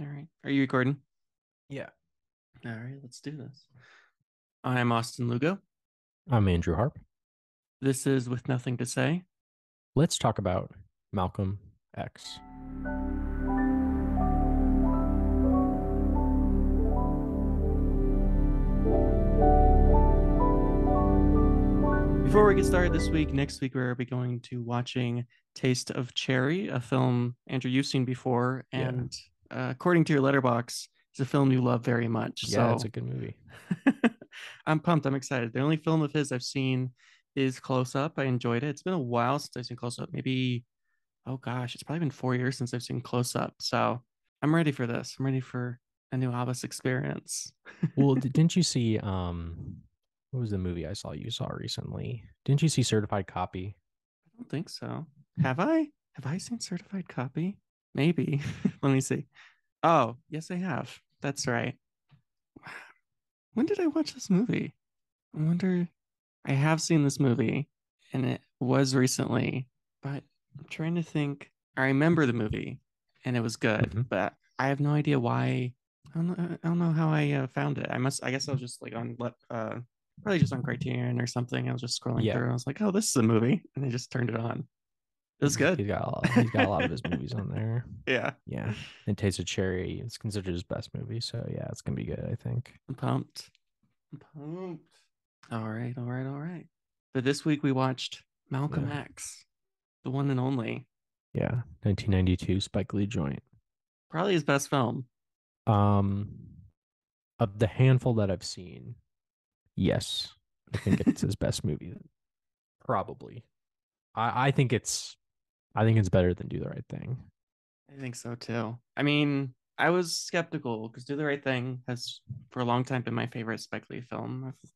All right. Are you recording? Yeah. All right, let's do this. I'm Austin Lugo. I'm Andrew Harp. This is With Nothing to Say. Let's talk about Malcolm X. Before we get started this week, next week we'll be going to watching Taste of Cherry, a film, Andrew, you've seen before, Yeah. and according to your letterbox, it's a film you love very much. Yeah, it's a So good movie. I'm pumped. I'm excited. The only film of his I've seen is Close Up. I enjoyed it. It's been a while since I've seen Close Up. Maybe, oh gosh, it's probably been 4 years since I've seen Close Up. So I'm ready for this. I'm ready for a new Abbas experience. Well, didn't you see what was the movie I saw you saw recently? Didn't you see Certified Copy? I don't think so. Have I? Have I seen Certified Copy? Maybe. Let me see. Oh, yes, I have. That's right. When did I watch this movie? I wonder. I have seen this movie, and it was recently, but I'm trying to think. I remember the movie, and it was good, Hmm. but I have no idea why. I don't know how I found it. I guess I was just like probably just on Criterion or something. I was just scrolling Yeah. through. And I was like, oh, this is a movie, and I just turned it on. It was good. He's got a lot of his movies on there. Yeah, Yeah. And Taste of Cherry is considered his best movie, so yeah, it's gonna be good, I think. I'm pumped. I'm pumped. All right, all right, all right. But this week we watched Malcolm Yeah. X, the one and only, Yeah. 1992 Spike Lee joint. probably his best film. Um, of the handful that I've seen, yes, I think it's his best movie. Probably. I think it's better than Do the Right Thing. I think so too. I mean, I was skeptical because Do the Right Thing has for a long time been my favorite Spike Lee film. I've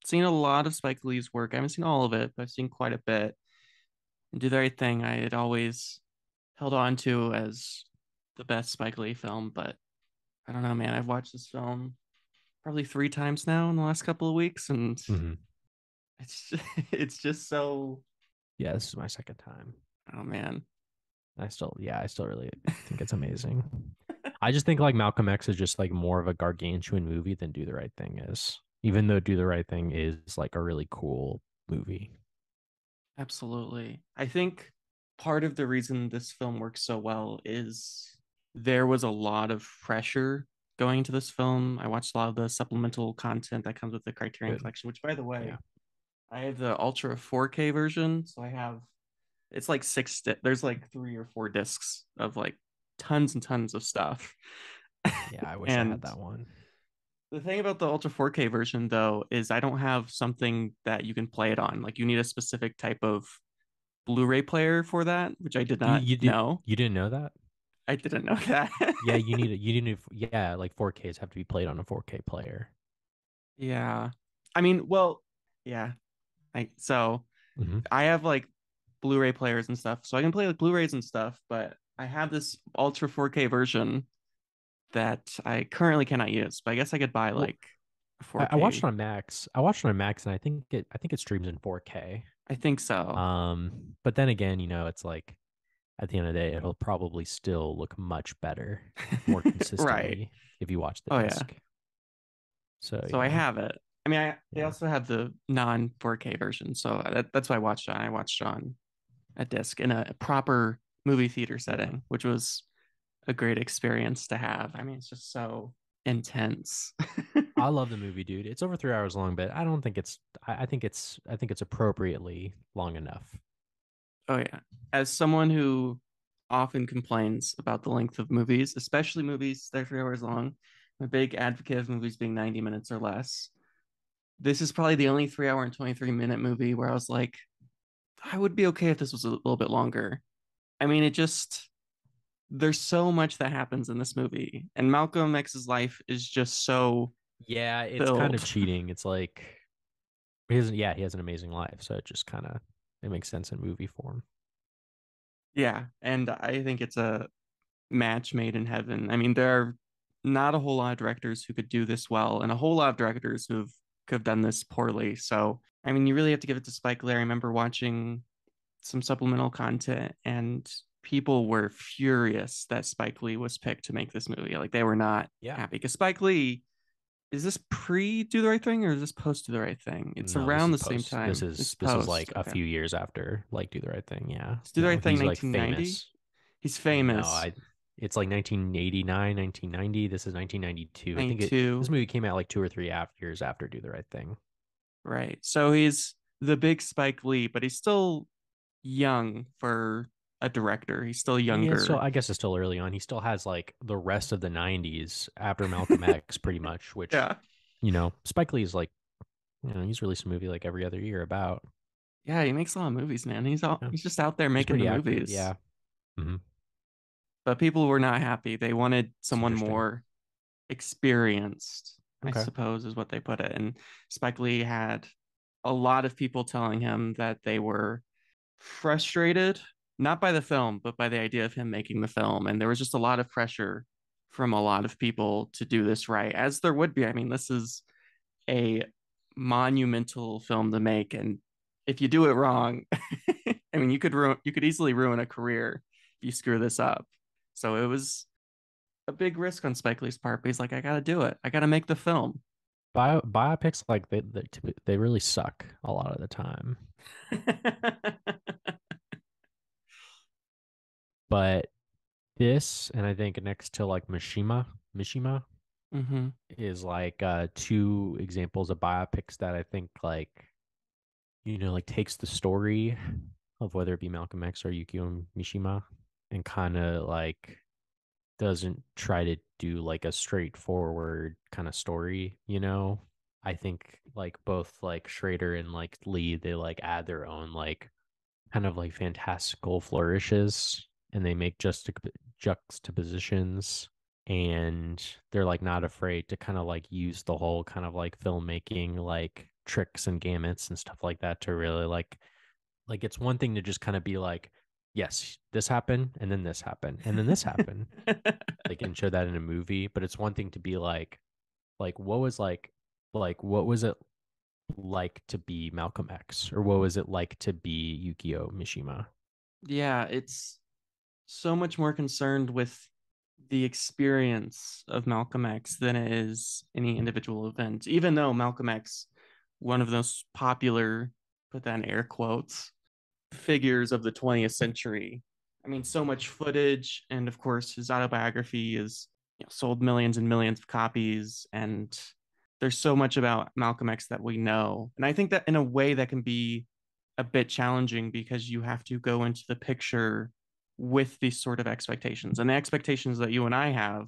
seen a lot of Spike Lee's work. I haven't seen all of it, but I've seen quite a bit. And Do the Right Thing, I had always held on to as the best Spike Lee film, but I don't know, man. I've watched this film probably 3 times now in the last couple of weeks, and Hmm. it's just, it's just so. Yeah, this is my second time. Oh man. I still really think it's amazing. I just think like Malcolm X is just like more of a gargantuan movie than Do the Right Thing is, even though Do the Right Thing is like a really cool movie. Absolutely. I think part of the reason this film works so well is there was a lot of pressure going into this film. I watched a lot of the supplemental content that comes with the Criterion Good. Collection, which, by the Yeah. way, I have the Ultra 4K version. So I have it's like there's like 3 or 4 discs of like tons and tons of stuff. Yeah, I wish I had And that one. the thing about the Ultra 4K version, though, is I don't have something that you can play it on. Like you need a specific type of Blu-ray player for that, which I did You not you did know. you didn't know that? I didn't know that. Yeah, yeah, like 4Ks have to be played on a 4K player. Yeah. I mean, well, yeah. So Hmm. I have like Blu-ray players and stuff, so I can play like Blu-rays and stuff, but I have this Ultra 4K version that I currently cannot use. But I guess I could buy Well, like a I watched it 4K. on Max. I watched it on Max, and I think it streams in 4K. I think so. But then again, it's like at the end of the day, it'll probably still look much better, more Right. consistently if you watch the Oh yeah. disc. So So I yeah, have it. I mean, they yeah, also have the non 4K version, so that's why I watched it. I watched it on a disc in a proper movie theater yeah. setting, which was a great experience to have. I mean, it's just so intense. I love the movie, dude. It's over 3 hours long, but I don't think it's. I think it's appropriately long enough. Oh yeah. As someone who often complains about the length of movies, especially movies that are 3 hours long, I'm a big advocate of movies being 90 minutes or less. This is probably the only 3 hour and 23-minute movie where I was like, I would be okay if this was a little bit longer. I mean, it just there's so much that happens in this movie, and Malcolm X's life is just so Yeah, it's kind of filled. cheating. It's like he has an amazing life, so it makes sense in movie form. Yeah, and I think it's a match made in heaven. I mean, there are not a whole lot of directors who could do this well, and a whole lot of directors who've could have done this poorly. So, I mean, you really have to give it to Spike Lee. I remember watching some supplemental content, and people were furious that Spike Lee was picked to make this movie. Like they were not Yeah. happy because Spike Lee, is this pre Do the Right Thing or is this post Do the Right Thing? It's No, this around is the same post. This time. It's is this is post. like a Okay. few years after like Do the Right Thing. Yeah. It's Do the No, Right Thing he's like 1990. famous. He's No, famous. I it's like 1989, 1990. This is 1992. I think this 92. movie came out like 2 or 3 years after Do the Right Thing. Right. So he's the big Spike Lee, but he's still young for a director. He's still Yeah, so younger. I guess it's still early on. He still has like the rest of the 90s after Malcolm X pretty much, which Yeah. Spike Lee's like, he's released a movie like every other year about. Yeah, he makes a lot of movies, man. Yeah. He's just out there He's making the pretty active. movies. Yeah. Hmm. But people were not happy. They wanted It's someone interesting. more experienced, I Okay. suppose is what they put it. And Spike Lee had a lot of people telling him that they were frustrated, not by the film, but by the idea of him making the film. And there was just a lot of pressure from a lot of people to do this right, as there would be. I mean, this is a monumental film to make. And if you do it wrong, I mean, you could easily ruin a career if you screw this up. So it was a big risk on Spike Lee's part, but he's like, I gotta do it. I gotta make the film. Biopics like they really suck a lot of the time. But this and I think next to like Mishima Hmm. is like two examples of biopics that I think like like takes the story of whether it be Malcolm X or Yukio Mishima and kind of like doesn't try to do like a straightforward kind of story. I think like both like Schrader and like Lee, they like add their own like kind of like fantastical flourishes and they make juxtapositions and they're like not afraid to kind of like use the whole kind of like filmmaking like tricks and gamuts and stuff like that to really like it's one thing to just kind of be like, yes, this happened and then this happened and then this happened, like and show that in a movie. But it's one thing to be like what was it like to be Malcolm X, or what was it like to be Yukio Mishima? Yeah, it's so much more concerned with the experience of Malcolm X than it is any individual event. Even though Malcolm X, one of those popular, put that in air quotes, figures of the 20th century. I mean, so much footage, and of course, his autobiography is sold millions and millions of copies, and there's so much about Malcolm X that we know. And I think that in a way that can be a bit challenging because you have to go into the picture with these sort of expectations. And the expectations that you and I have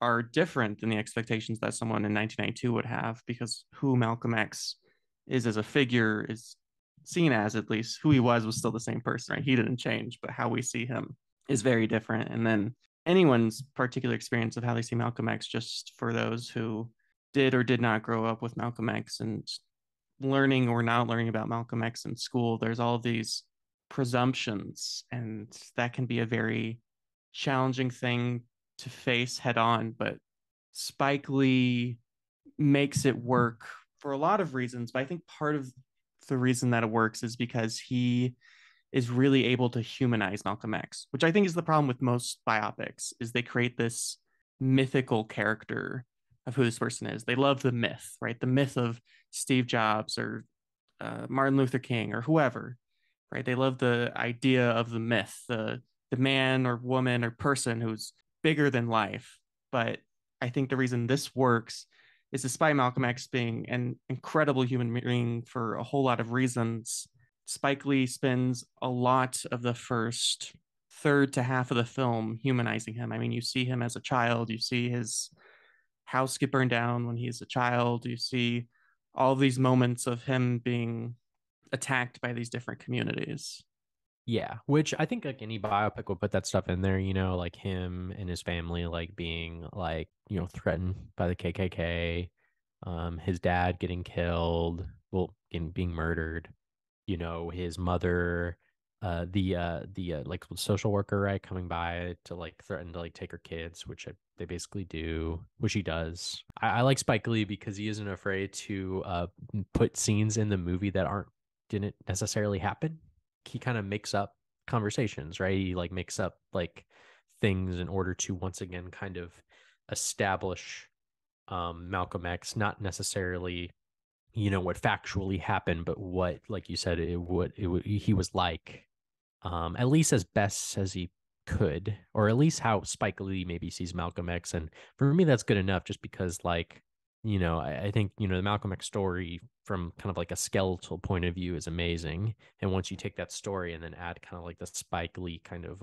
are different than the expectations that someone in 1992 would have because who Malcolm X is as a figure is seen as, at least who he was still the same person, right? He didn't change, but how we see him is very different. And then anyone's particular experience of how they see Malcolm X, just for those who did or did not grow up with Malcolm X and learning or not learning about Malcolm X in school, there's all of these presumptions, and that can be a very challenging thing to face head on. But Spike Lee makes it work for a lot of reasons. But I think part of the reason that it works is because he is really able to humanize Malcolm X, which I think is the problem with most biopics, is they create this mythical character of who this person is. They love the myth, right? The myth of Steve Jobs or Martin Luther King or whoever, right? They love the idea of the myth, the man or woman or person who's bigger than life. But I think the reason this works is despite Malcolm X being an incredible human being for a whole lot of reasons, Spike Lee spends a lot of the first third to half of the film humanizing him. I mean, you see him as a child, you see his house get burned down when he's a child, you see all these moments of him being attacked by these different communities. Yeah, which I think like any biopic will put that stuff in there, like him and his family like being like, threatened by the KKK, his dad getting killed, well, being murdered, his mother, the like social worker, right, coming by to like threaten to like take her kids, which they basically do, which he does. I like Spike Lee because he isn't afraid to put scenes in the movie that didn't necessarily happen. He kind of makes up conversations, right? He like makes up like things in order to once again kind of establish Malcolm X, not necessarily what factually happened, but what, like you said, he was like, at least as best as he could, or at least how Spike Lee maybe sees Malcolm X. And for me, that's good enough, just because like, I think, the Malcolm X story from kind of like a skeletal point of view is amazing. And once you take that story and then add kind of like the Spike Lee kind of,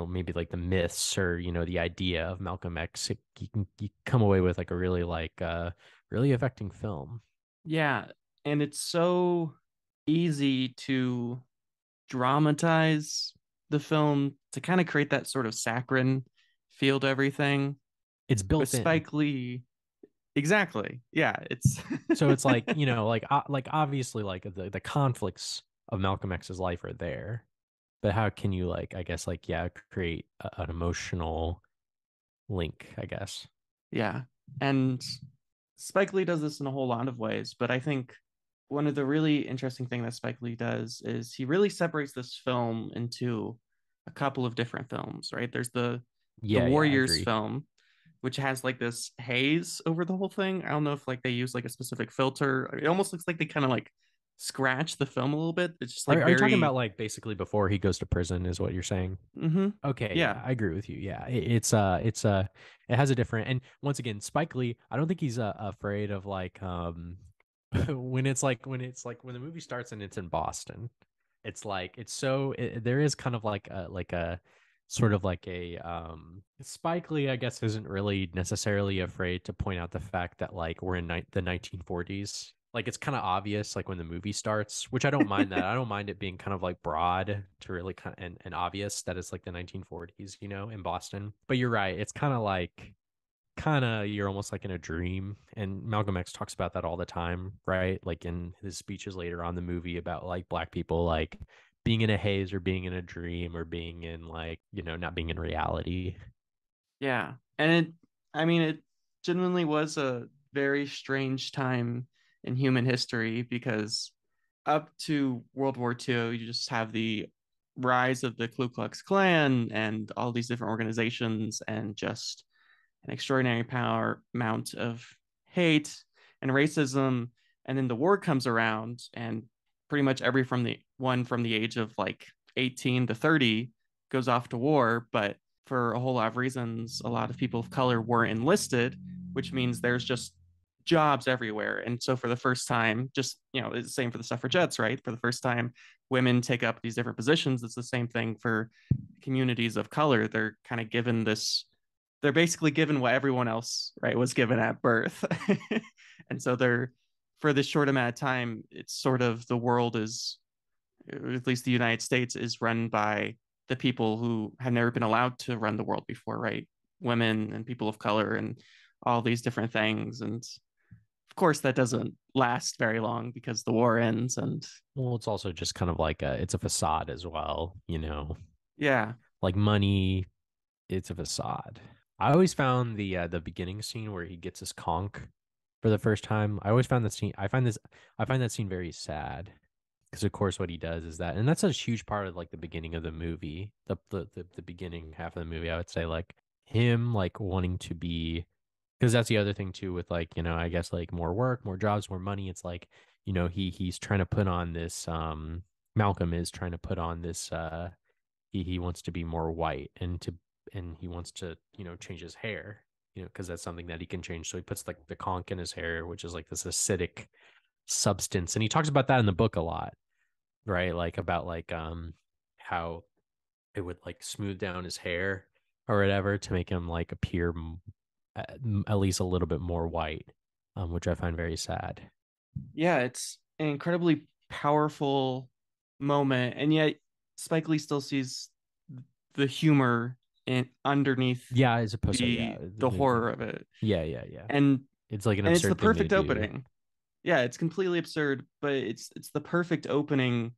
maybe like the myths or, the idea of Malcolm X, you come away with like a really like, really affecting film. Yeah, and it's so easy to dramatize the film to kind of create that sort of saccharine feel to everything. It's With built in. Spike Lee, exactly. Yeah, it's So it's like, like obviously like the conflicts of Malcolm X's life are there, but how can you like, I guess like, yeah, create an emotional link, I guess. yeah. And Spike Lee does this in a whole lot of ways, but I think one of the really interesting thing that Spike Lee does is he really separates this film into a couple of different films, right? There's the Yeah, yeah, I Warriors agree. film, which has like this haze over the whole thing. I don't know if like they use like a specific filter. It almost looks like they kind of like scratch the film a little bit. It's just like Are you talking about very like basically before he goes to prison is what you're saying? Okay, yeah, yeah. I agree with you. Yeah, it has a different, and once again, Spike Lee, I don't think he's afraid of like when the movie starts and it's in Boston, it's like there is kind of like a sort of like a Spike Lee, I guess, isn't really necessarily afraid to point out the fact that like we're in the 1940s. Like it's kind of obvious like when the movie starts, which I don't mind that. I don't mind it being kind of like broad to really kind of, and obvious that it's like the 1940s, in Boston. But you're right. It's kind of you're almost like in a dream, and Malcolm X talks about that all the time, right? Like in his speeches later on the movie about like black people like being in a haze or being in a dream or being in like not being in reality. Yeah. And I mean, it genuinely was a very strange time in human history because up to World War II, you just have the rise of the Ku Klux Klan and all these different organizations and just an extraordinary power amount of hate and racism. And then the war comes around, and pretty much every from the one from the age of like 18 to 30 goes off to war. But for a whole lot of reasons, a lot of people of color were enlisted, which means there's just jobs everywhere. And so for the first time, just it's the same for the suffragettes, right? For the first time, women take up these different positions. It's the same thing for communities of color. They're kind of given this, they're basically given what everyone else, right, was given at birth. And so they're, for this short amount of time, it's sort of the world is, at least the United States, is run by the people who have never been allowed to run the world before, right? Women and people of color and all these different things. And of course, that doesn't last very long because the war ends. And Well, it's also just kind of like it's a facade as well, yeah, like money, it's a facade. I always found the beginning scene where he gets his conch for the first time. I always found that scene. I find that scene very sad because of course what he does is that, and that's a huge part of like the beginning of the movie, the beginning half of the movie. I would say like him like wanting to be, because that's the other thing too with like I guess like more work, more jobs, more money. It's like he's trying to put on this Malcolm is trying to put on this he wants to be more white and he wants to change his hair because that's something that he can change, so he puts like the conch in his hair, which is like this acidic substance, and he talks about that in the book a lot, right? Like about like how it would like smooth down his hair or whatever to make him like appear at least a little bit more white, which I find very sad. yeah, it's an incredibly powerful moment, and yet Spike Lee still sees the humor in underneath Yeah, as opposed to yeah, the horror of it. yeah. And It's like an and it's the absurd thing to perfect do. opening. Yeah, it's completely absurd, but it's the perfect opening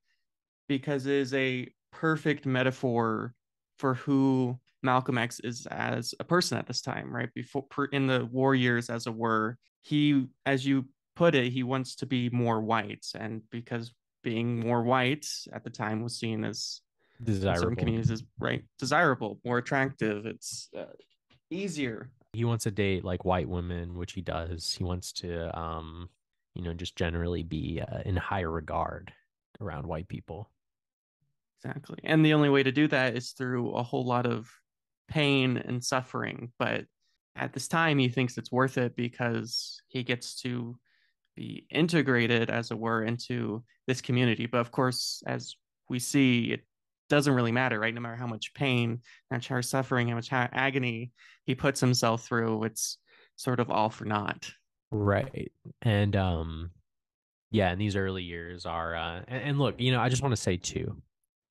because it is a perfect metaphor for who Malcolm X is as a person at this time, right? Before in the war years, as it were, he, as you put it, he wants to be more white, and because being more white at the time was seen as in certain Desirable. communities is right desirable, more attractive. It's easier. He wants to date like white women, which he does. He wants to, just generally be in higher regard around white people. Exactly. And the only way to do that is through a whole lot of pain and suffering. But at this time, he thinks it's worth it because he gets to be integrated, as it were, into this community. But of course, as we see, it doesn't really matter, right? No matter how much pain, how much suffering, how much agony he puts himself through, it's sort of all for naught. Right. And yeah, and these early years are and look, I just want to say too,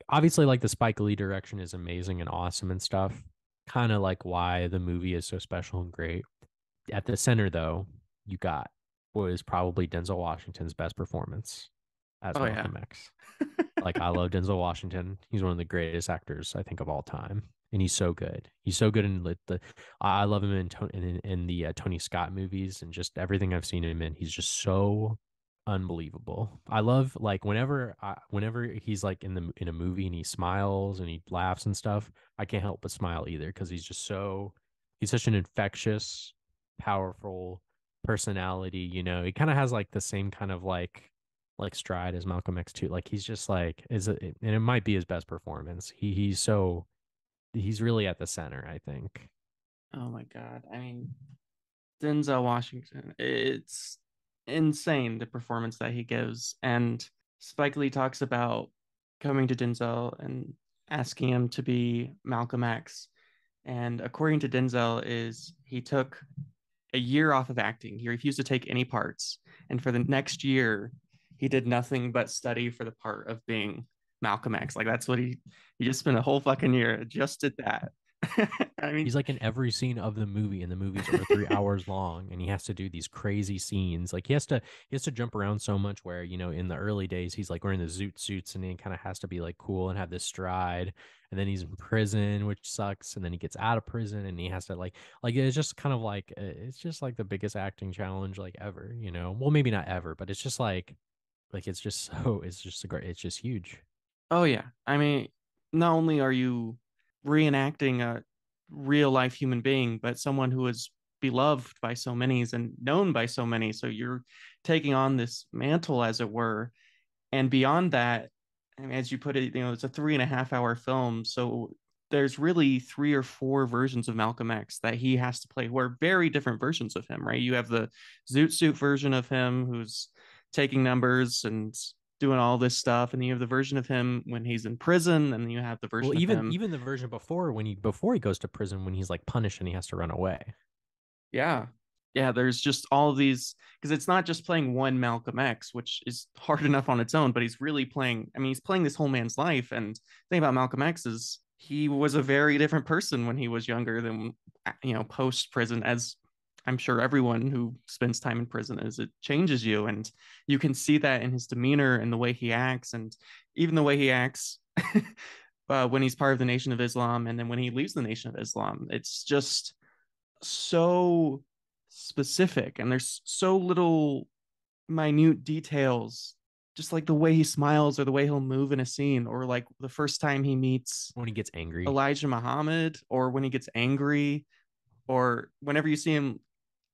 obviously like the Spike Lee direction is amazing and awesome and stuff. Kind of like why the movie is so special and great. At the center though, you got what is probably Denzel Washington's best performance as Oh, yeah. Malcolm X. Like I love Denzel Washington. He's one of the greatest actors I think of all time, and he's so good. He's so good in I love him in the Tony Scott movies and just everything I've seen him in. He's just so unbelievable. I love like whenever he's like in a movie and he smiles and he laughs and stuff. I can't help but smile either because he's such an infectious, powerful personality. He kind of has like the same kind of like stride as Malcolm X too. Like he's just like and it might be his best performance. He's really at the center, I think. Oh my God. I mean, Denzel Washington, it's insane the performance that he gives. And Spike Lee talks about coming to Denzel and asking him to be Malcolm X. And according to Denzel, is he took a year off of acting. He refused to take any parts. And for the next year, he did nothing but study for the part of being Malcolm X. Like that's what he just spent a whole fucking year just did that. I mean, He's like in every scene of the movie, and the movies are 3 hours long, and he has to do these crazy scenes. Like he has to jump around so much. Where in the early days, he's like wearing the zoot suits, and he kind of has to be like cool and have this stride. And then he's in prison, which sucks. And then he gets out of prison, and he has to like it's just kind of like it's just like the biggest acting challenge like ever. Well, maybe not ever, but it's just like it's just so it's just a great it's just huge. oh yeah. I mean, not only are you reenacting a real life human being, but someone who is beloved by so many and known by so many. So you're taking on this mantle, as it were. And beyond that, I mean, as you put it, it's a 3.5 hour film. So there's really three or four versions of Malcolm X that he has to play who are very different versions of him, right? You have the Zoot Suit version of him who's taking numbers and doing all this stuff. And then you have the version of him when he's in prison. And then you have the Well, version of even him. even the version before he goes to prison when he's like punished and he has to run away. Yeah. Yeah, there's just all of these because it's not just playing one Malcolm X, which is hard enough on its own, but he's really playing. I mean, he's playing this whole man's life. And the thing about Malcolm X is he was a very different person when he was younger than post prison, as I'm sure everyone who spends time in prison is. It changes you, and you can see that in his demeanor and the way he acts, and even the way he acts when he's part of the Nation of Islam, and then when he leaves the Nation of Islam. It's just so specific and there's so little minute details, just like the way he smiles or the way he'll move in a scene, or like the first time he meets When he gets angry. Elijah Muhammad, or when he gets angry, or whenever you see him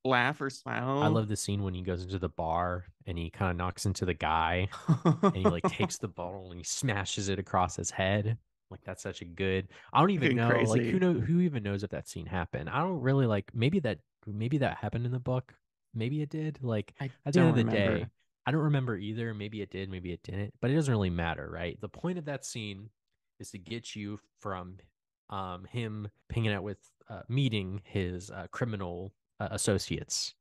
laugh or I smile. love the scene when he goes into the bar and he kind of knocks into the guy and he like takes the bottle and he smashes it across his head. Like that's such a good. I don't even Fucking know. Like crazy. who even knows if that scene happened. I don't really like. Maybe that happened in the book. Maybe it did. Like I at the end don't of the day, remember. I don't remember either. Maybe it did. Maybe it didn't. But it doesn't really matter, right? The point of that scene is to get you from him hanging out with meeting his criminal associates,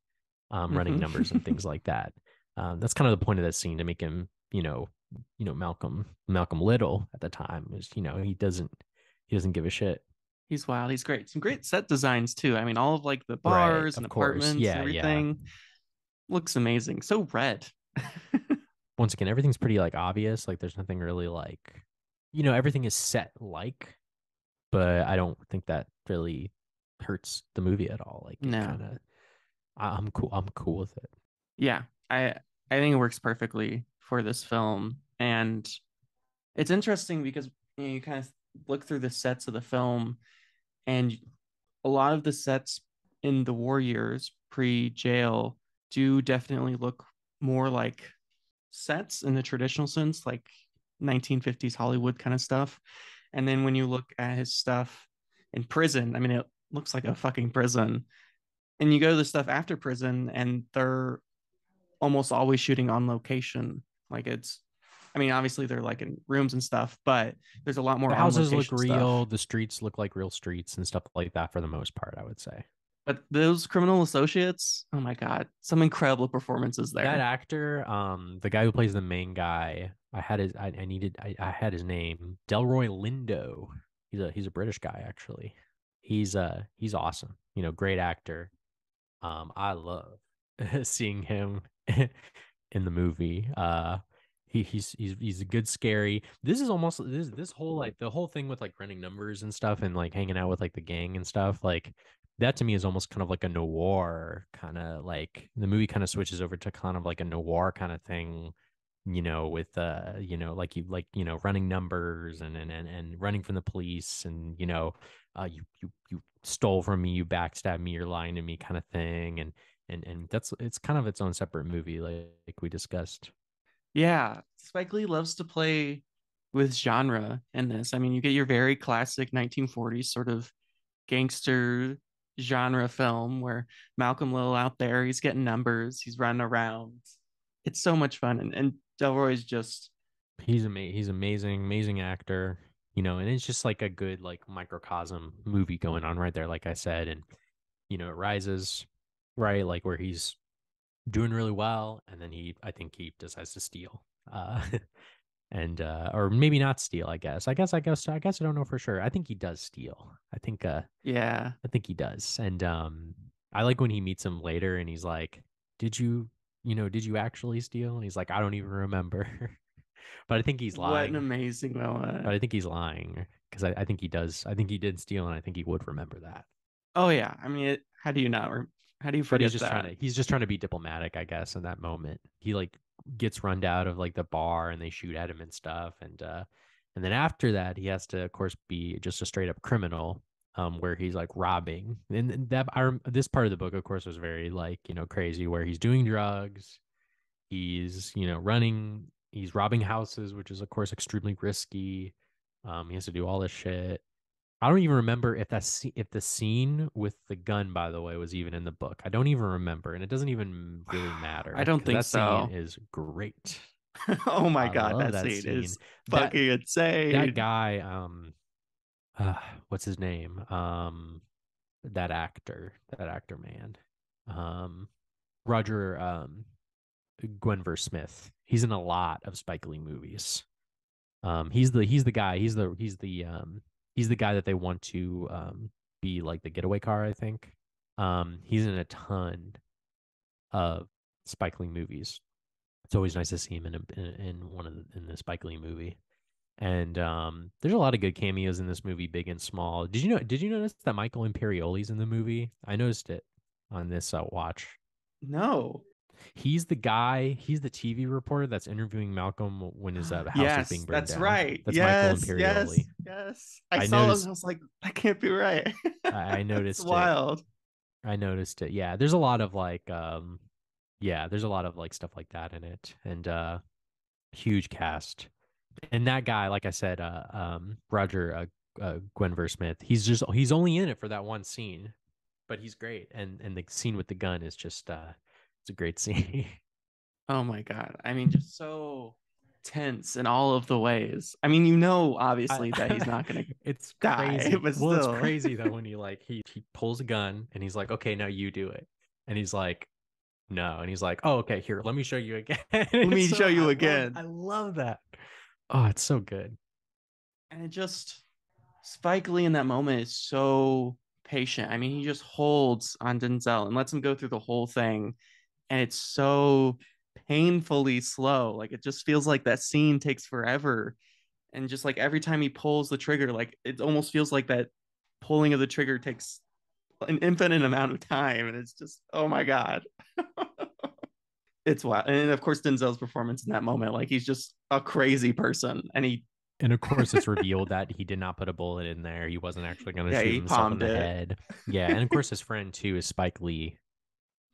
running Mhm. numbers and things like that. That's kind of the point of that scene to make him, Malcolm Little at the time is, he doesn't give a shit. He's wild. He's great. Some great set designs too. I mean, all of like the Right, bars and of course. apartments and Yeah, yeah. everything looks amazing. So red. Once again, everything's pretty like obvious. Like there's nothing really like, everything is set like, but I don't think that really hurts the movie at all. Like it No. kind of, I'm cool. I'm cool with it. Yeah. I think it works perfectly for this film. And it's interesting because you kind of look through the sets of the film, and a lot of the sets in the war years pre-jail do definitely look more like sets in the traditional sense, like 1950s Hollywood kind of stuff. And then when you look at his stuff in prison, I mean, it looks like a fucking prison. And you go to the stuff after prison, and they're almost always shooting on location. Like it's, I mean, obviously they're like in rooms and stuff, but there's a lot more The on houses look location real, stuff. the streets look like real streets and stuff like that for the most part, I would say. But those criminal associates, oh my God, some incredible performances That there. actor, the guy who plays the main guy, I had his name, Delroy Lindo. He's a British guy actually. He's awesome. You know, great actor. I love seeing him in the movie. He's a good scary. This is almost this whole like the whole thing with like running numbers and stuff and like hanging out with like the gang and stuff. Like that to me is almost kind of like a noir kind of like the movie kind of switches over to kind of like a noir kind of thing, you know, with running numbers and running from the police and you stole from me, you backstabbed me, you're lying to me kind of thing. And that's it's kind of its own separate movie, like we discussed. Yeah, Spike Lee loves to play with genre in this. I mean, you get your very classic 1940s sort of gangster genre film where Malcolm Little out there, he's getting numbers, he's running around. It's so much fun. And Delroy's just, He's amazing, amazing actor, you know, and it's just like a good like microcosm movie going on right there, like I said. And you know, it rises, right, like where he's doing really well, and then I think he decides to steal. And or maybe not steal, I guess I don't know for sure. I think he does steal. yeah, I think he does. And I like when he meets him later and he's like, "Did did you actually steal?" And he's like, "I don't even remember." But I think he's what an lying. amazing But moment. I think he's lying because I think he does. I think he did steal, and I think he would remember that. Oh, yeah. I mean, how do you not, how do you But forget that? he's just trying to be diplomatic, I guess, in that moment. He like gets run out of like the bar and they shoot at him and stuff. And then after that, he has to, of course, be just a straight up criminal, where he's like robbing. And this part of the book, of course, was very like, you know, crazy where he's doing drugs, he's, you know, he's robbing houses, which is of course extremely risky. He has to do all this shit. I don't even remember if the scene with the gun, by the way, was even in the book. I don't even remember, and it doesn't even really I matter don't because think that scene so. is great. Oh my I God, love that that scene scene. is That fucking that insane. guy, uh, what's his name? That actor man, um, Roger Gwenver Smith. He's in a lot of Spike Lee movies. He's the guy. He's the guy that they want to be like the getaway car, I think. He's in a ton of Spike Lee movies. It's always nice to see him in one of in the Spike Lee movie. And there's a lot of good cameos in this movie, big and small. Did you notice that Michael Imperioli's in the movie? I noticed it on this watch. No. He's the guy, he's the TV reporter that's interviewing Malcolm when his house is being Yes, burned that's down. right. That's Michael Yes, yes, Imperioli. yes. I I saw it and I noticed was like, that can't be right. I That's noticed it. wild. I noticed it. Yeah, there's a lot of like yeah, there's a lot of like stuff like that in it. And huge cast. And that guy, like I said, Roger Gwenver Smith, he's only in it for that one scene, but he's great. And the scene with the gun is just it's a great scene. Oh my God. I mean, just so tense in all of the ways. I mean, obviously that he's not gonna It's die, crazy. but Well, it's still. crazy though when he pulls a gun and he's like, "Okay, now you do it," and he's like, "No," and he's like, "Oh, okay, here, let me show you again." Let It's me so show you I again. love that. Oh, it's so good. And it just Spike Lee in that moment is so patient. I mean, he just holds on Denzel and lets him go through the whole thing. And it's so painfully slow. Like it just feels like that scene takes forever. And just like every time he pulls the trigger, like it almost feels like that pulling of the trigger takes an infinite amount of time. And it's just, oh my God. It's wild. And of course, Denzel's performance in that moment, like he's just a crazy person. And he And of course, it's revealed that he did not put a bullet in there. He wasn't actually going to Yeah, shoot he himself in palmed the it, head. Yeah, and of course, his friend too is Spike Lee,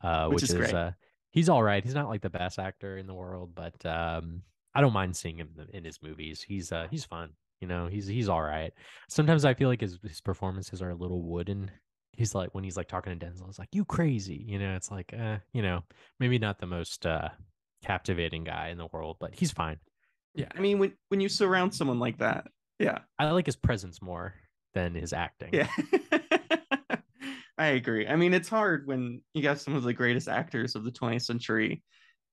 which which is is great. he's all right. He's not like the best actor in the world, but I don't mind seeing him in his movies. He's fun. You know, he's all right. Sometimes I feel like his performances are a little wooden. He's like when he's like talking to Denzel, it's like you crazy. You know, it's like you know, maybe not the most captivating guy in the world, but he's fine. Yeah, I mean, when you surround someone like that, yeah, I like his presence more than his acting. yeah. I agree. I mean, it's hard when you got some of the greatest actors of the 20th century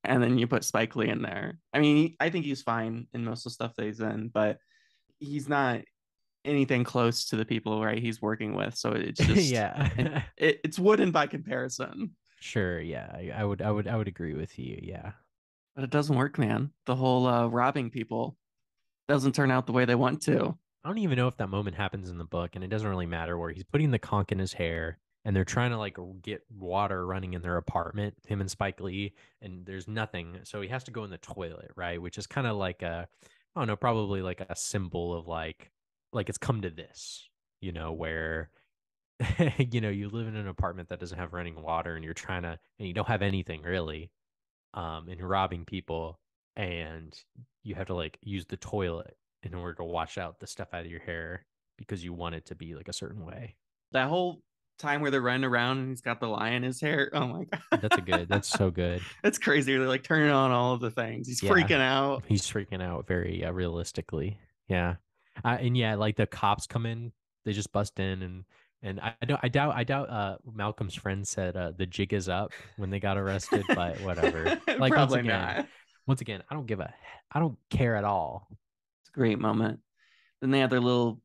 and then you put Spike Lee in there. I mean, I think he's fine in most of the stuff that he's in, but he's not anything close to the people right he's working with. So it's just and Yeah. it's wooden by comparison. Sure, yeah. I would agree with you. Yeah. But it doesn't work, man. The whole robbing people doesn't turn out the way they want to. I don't even know if that moment happens in the book, and it doesn't really matter where he's putting the conch in his hair and they're trying to like get water running in their apartment, him and Spike Lee, and there's nothing. So he has to go in the toilet, right? Which is kind of like I don't know, probably like a symbol of like it's come to this, you know, where you know, you live in an apartment that doesn't have running water and you're trying to and you don't have anything really. And you're robbing people and you have to like use the toilet in order to wash out the stuff out of your hair because you want it to be like a certain way. That whole time where they're running around and he's got the lie in his hair. Oh my god. That's so good. That's crazy. They're like turning on all of the things. He's Yeah. freaking out. He's freaking out very realistically. Yeah. And yeah, like the cops come in, they just bust in and I doubt Malcolm's friend said the jig is up when they got arrested, but whatever. Like Probably not. once again, I don't care at all. It's a great moment. Then they have their little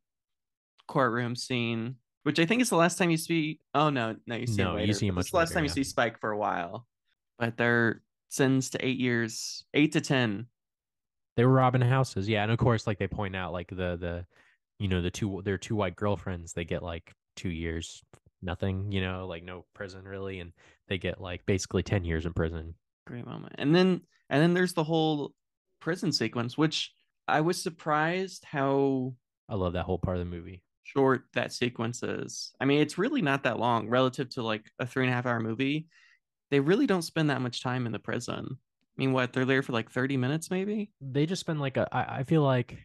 courtroom scene, which I think is the last time you see. Oh no, no, you see him No, you later. see But him this is much the last later, time you yeah. see Spike for a while. But they're sentenced to 8 years, 8 to 10. They were robbing houses, yeah, and of course, like they point out, like the you know their two white girlfriends, they get like 2 years, nothing, you know, like no prison really, and they get like basically 10 years in prison. Great moment. And then there's the whole prison sequence, which I was surprised how I love that whole part of the movie. short that sequence is. I mean, it's really not that long relative to like a 3.5 hour movie. They really don't spend that much time in the prison. I mean, what, they're there for like 30 minutes, maybe? They just spend like I feel like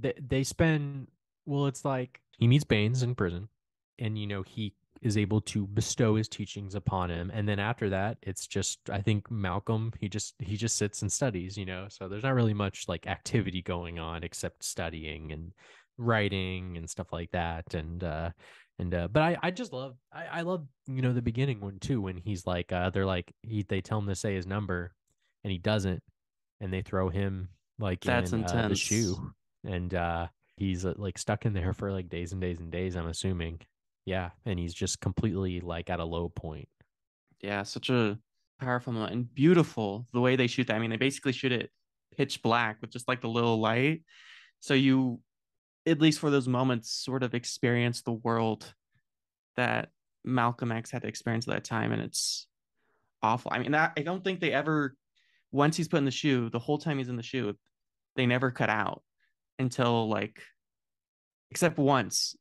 they spend well, it's like he meets Baines in prison, and you know he is able to bestow his teachings upon him, and then after that, it's just I think Malcolm he just sits and studies, you know. So there's not really much like activity going on except studying and writing and stuff like that, and but I just love I love you know the beginning one too when he's like they're like they tell him to say his number, and he doesn't, and they throw him like That's in the intense. shoe and he's like stuck in there for like days and days and days, I'm assuming. Yeah, and he's just completely like at a low point. Yeah, such a powerful moment and beautiful the way they shoot that. I mean, they basically shoot it pitch black with just like the little light. So you, at least for those moments, sort of experience the world that Malcolm X had to experience at that time. And it's awful. I mean, I don't think they ever, once he's put in the shoe, the whole time he's in the shoe, they never cut out until like, except once,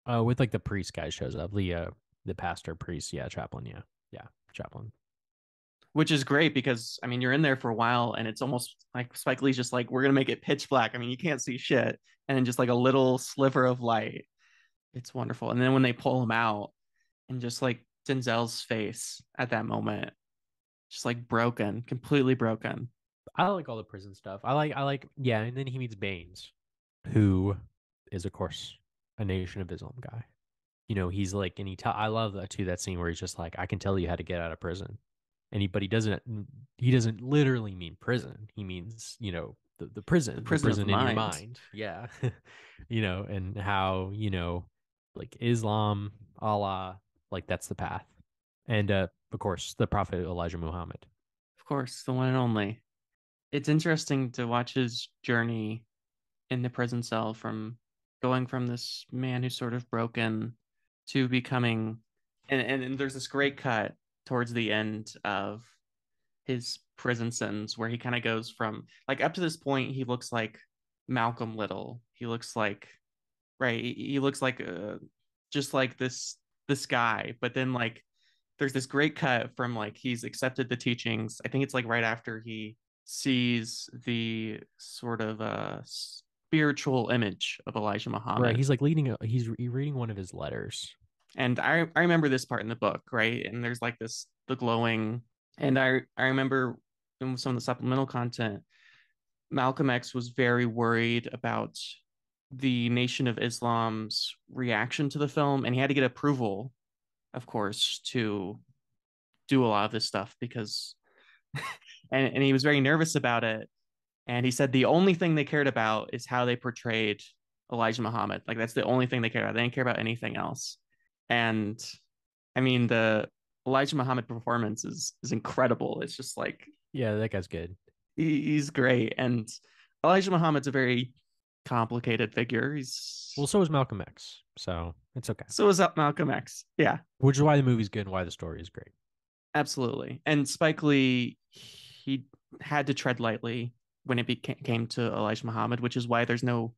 With like the priest guy shows up, the pastor priest, yeah, chaplain, yeah, yeah, chaplain. which is great because I mean you're in there for a while and it's almost like Spike Lee's just like we're gonna make it pitch black. I mean you can't see shit, and then just like a little sliver of light. It's wonderful. And then when they pull him out and just like Denzel's face at that moment, just like broken, completely broken. I like all the prison stuff. I like yeah, and then he meets Baines, who is of course a Nation of Islam guy. You know, he's like, and I love that too. That scene where he's just like, I can tell you how to get out of prison, and he doesn't literally mean prison. He means you know The the prison of the prison in your mind. mind. Yeah, you know, and how you know, like Islam, Allah, like that's the path, and of course the Prophet Elijah Muhammad. Of course, the one and only. It's interesting to watch his journey in the prison cell from going from this man who's sort of broken to becoming and there's this great cut towards the end of his prison sentence where he kind of goes from like up to this point he looks like Malcolm Little. He looks like right. He looks like just like this guy. But then like there's this great cut from like he's accepted the teachings. I think it's like right after he sees the sort of spiritual image of Elijah Right. Muhammad. He's like leading he's reading one of his letters. And I remember this part in the book, right? And there's like this the glowing, and I remember in some of the supplemental content, Malcolm X was very worried about the Nation of Islam's reaction to the film, and he had to get approval, of course, to do a lot of this stuff because and he was very nervous about it. And he said the only thing they cared about is how they portrayed Elijah Muhammad. Like that's the only thing they cared about. They didn't care about anything else. And I mean the Elijah Muhammad performance is incredible. It's just like Yeah, that guy's good. he's great. And Elijah Muhammad's a very complicated figure. Well, He's so is Malcolm X. So it's okay. so is up Malcolm X. Yeah, Which is why the movie's good and why the story is great. absolutely. And Spike Lee, he had to tread lightly when it came to Elijah Muhammad, which is why there's no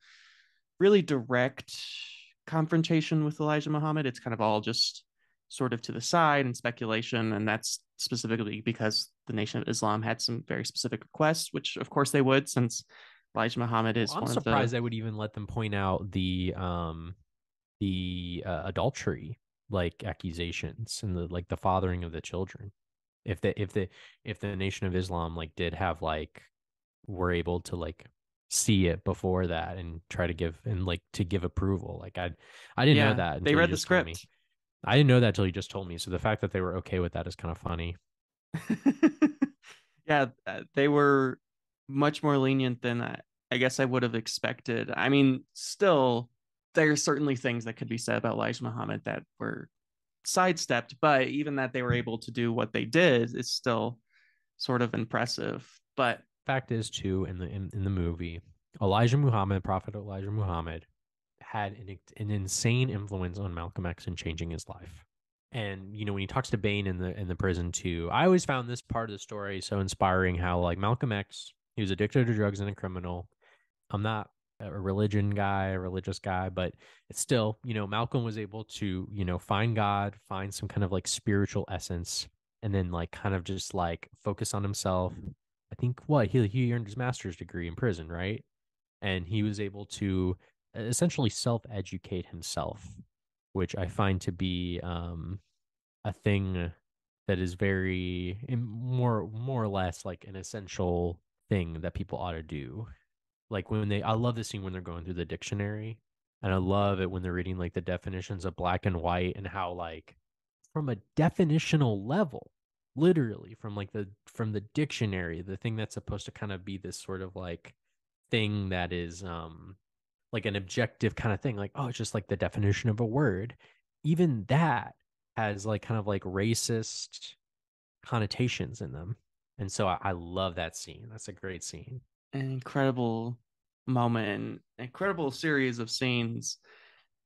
really direct confrontation with Elijah Muhammad. It's kind of all just sort of to the side and speculation. And that's specifically because the Nation of Islam had some very specific requests, which of course they would, since Elijah Muhammad Well, is I'm one of the surprised they would even let them point out the adultery like accusations and the like the fathering of the children. If the Nation of Islam like did have like were able to like see it before that and try to give and like to give approval. Like I didn't know yeah, that they until you read the just told me. script. I didn't know that until you just told me. So the fact that they were okay with that is kind of funny. Yeah, they were much more lenient than I guess I would have expected. I mean, still, there are certainly things that could be said about Elijah Muhammad that were sidestepped, but even that they were able to do what they did is still sort of impressive. But Fact is, too, in the movie, Elijah Muhammad, Prophet Elijah Muhammad, had an insane influence on Malcolm X in changing his life. And when he talks to Bane in the prison too, I always found this part of the story so inspiring. How like Malcolm X, he was addicted to drugs and a criminal. I'm not a religious guy, but it's still, Malcolm was able to, find God, find some kind of like spiritual essence, and then like kind of just like focus on himself. I think what he earned his master's degree in prison, right? And he was able to essentially self-educate himself, which I find to be a thing that is very more or less like an essential thing that people ought to do. Like I love the scene when they're going through the dictionary, and I love it when they're reading like the definitions of black and white and how like from a definitional level, literally from the dictionary, the thing that's supposed to kind of be this sort of like thing that is like an objective kind of thing, like, oh, it's just like the definition of a word. Even that has like kind of like racist connotations in them. And so I love that scene. That's a great scene. an incredible moment, an incredible series of scenes.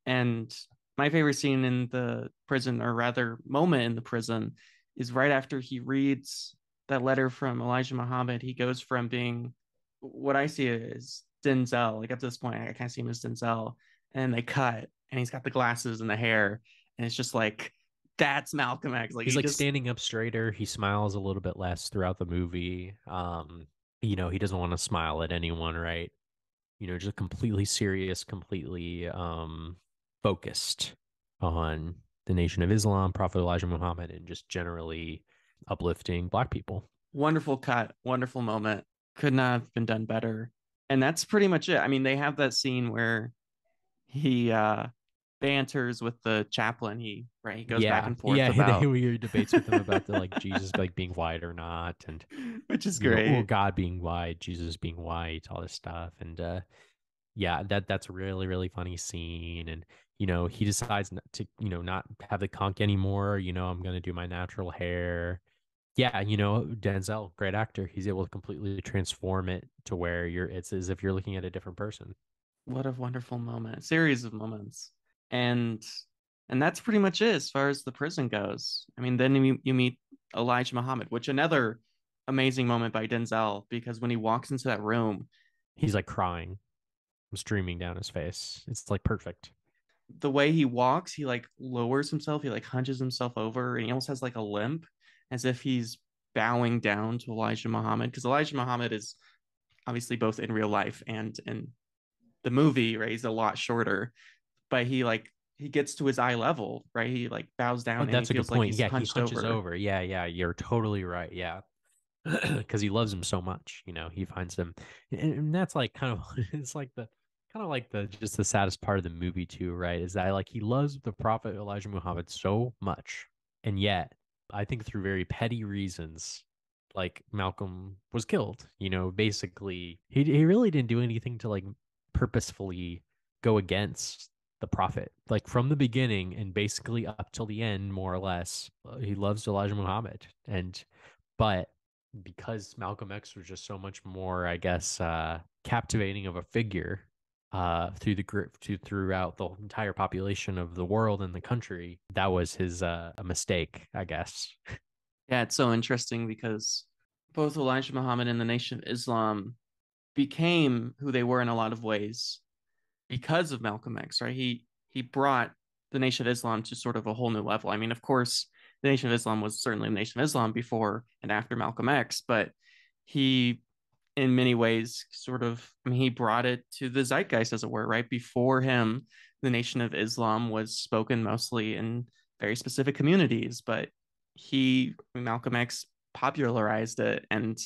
And my favorite scene in the prison, or rather, moment in the prison, is right after he reads that letter from Elijah Muhammad. He goes from being what I see as Denzel, like up to this point, I kind of see him as Denzel, and they cut, and he's got the glasses and the hair, and it's just like that's Malcolm X. Like He's he like just standing up straighter. He smiles a little bit less throughout the movie. He doesn't want to smile at anyone, right? Just completely serious, completely focused on the Nation of Islam, Prophet Elijah Muhammad, and just generally uplifting Black people. wonderful cut, wonderful moment. Could not have been done better. And that's pretty much it. I mean, they have that scene where he banters with the chaplain. He goes back Yeah, and forth yeah. They about were debates with him about the like Jesus like being white or not, and which is or great. God being white, Jesus being white, all this stuff, and yeah, that's a really really funny scene, and he decides not to not have the conch anymore. I'm gonna do my natural hair. Yeah, Denzel, great actor. He's able to completely transform it to where it's as if you're looking at a different person. What a wonderful moment. Series of moments. And and that's pretty much it as far as the prison goes. I mean, then you meet Elijah Muhammad, which another amazing moment by Denzel, because when he walks into that room, He's like crying. streaming down his face. It's like perfect. The way he walks, he like lowers himself, he like hunches himself over, and he almost has like a limp, as if he's bowing down to Elijah Muhammad. Because Elijah Muhammad is obviously both in real life and in the movie, right? He's a lot shorter, but he gets to his eye level, right? He like bows Oh, down and he that's a good feels like point. he's Yeah, he hunched hunches over. over. Yeah, yeah, you're totally right. Yeah. Because he loves him so much, he finds him, and that's like kind of it's like the kind of like the just the saddest part of the movie too, right? Is that like he loves the Prophet Elijah Muhammad so much, and yet I think through very petty reasons, like Malcolm was killed. Basically he really didn't do anything to like purposefully go against the Prophet, like from the beginning and basically up till the end, more or less. He loves Elijah Muhammad, and but because Malcolm X was just so much more, I guess, captivating of a figure through the group throughout the entire population of the world and the country, that was his a mistake, I guess. Yeah, it's so interesting because both Elijah Muhammad and the Nation of Islam became who they were in a lot of ways because of Malcolm X, right? He brought the Nation of Islam to sort of a whole new level. I mean, of course, the Nation of Islam was certainly the Nation of Islam before and after Malcolm X, but he, in many ways, sort of, I mean, he brought it to the zeitgeist, as it were, right? Before him, the Nation of Islam was spoken mostly in very specific communities, but Malcolm X, popularized it. And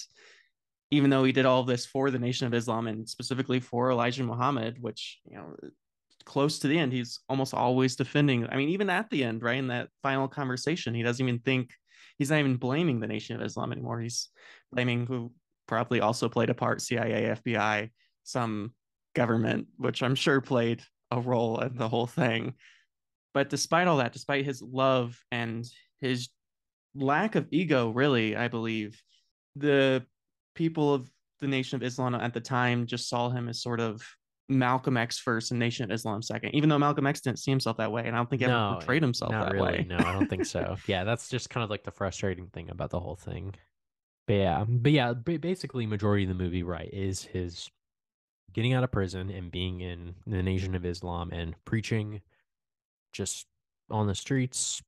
even though he did all of this for the Nation of Islam and specifically for Elijah Muhammad, which, close to the end, he's almost always defending. I mean, even at the end, right, in that final conversation, he doesn't even think, he's not even blaming the Nation of Islam anymore. He's blaming who probably also played a part, CIA, FBI, some government, which I'm sure played a role in the whole thing. But despite all that, despite his love and his lack of ego, really, I believe the people of the Nation of Islam at the time just saw him as sort of Malcolm X first and Nation of Islam second, even though Malcolm X didn't see himself that way. And I don't think he ever No, portrayed himself not that really. way. No, I don't think so. Yeah, that's just kind of like the frustrating thing about the whole thing. But yeah, basically, majority of the movie, right, is his getting out of prison and being in the Nation of Islam and preaching just on the streets,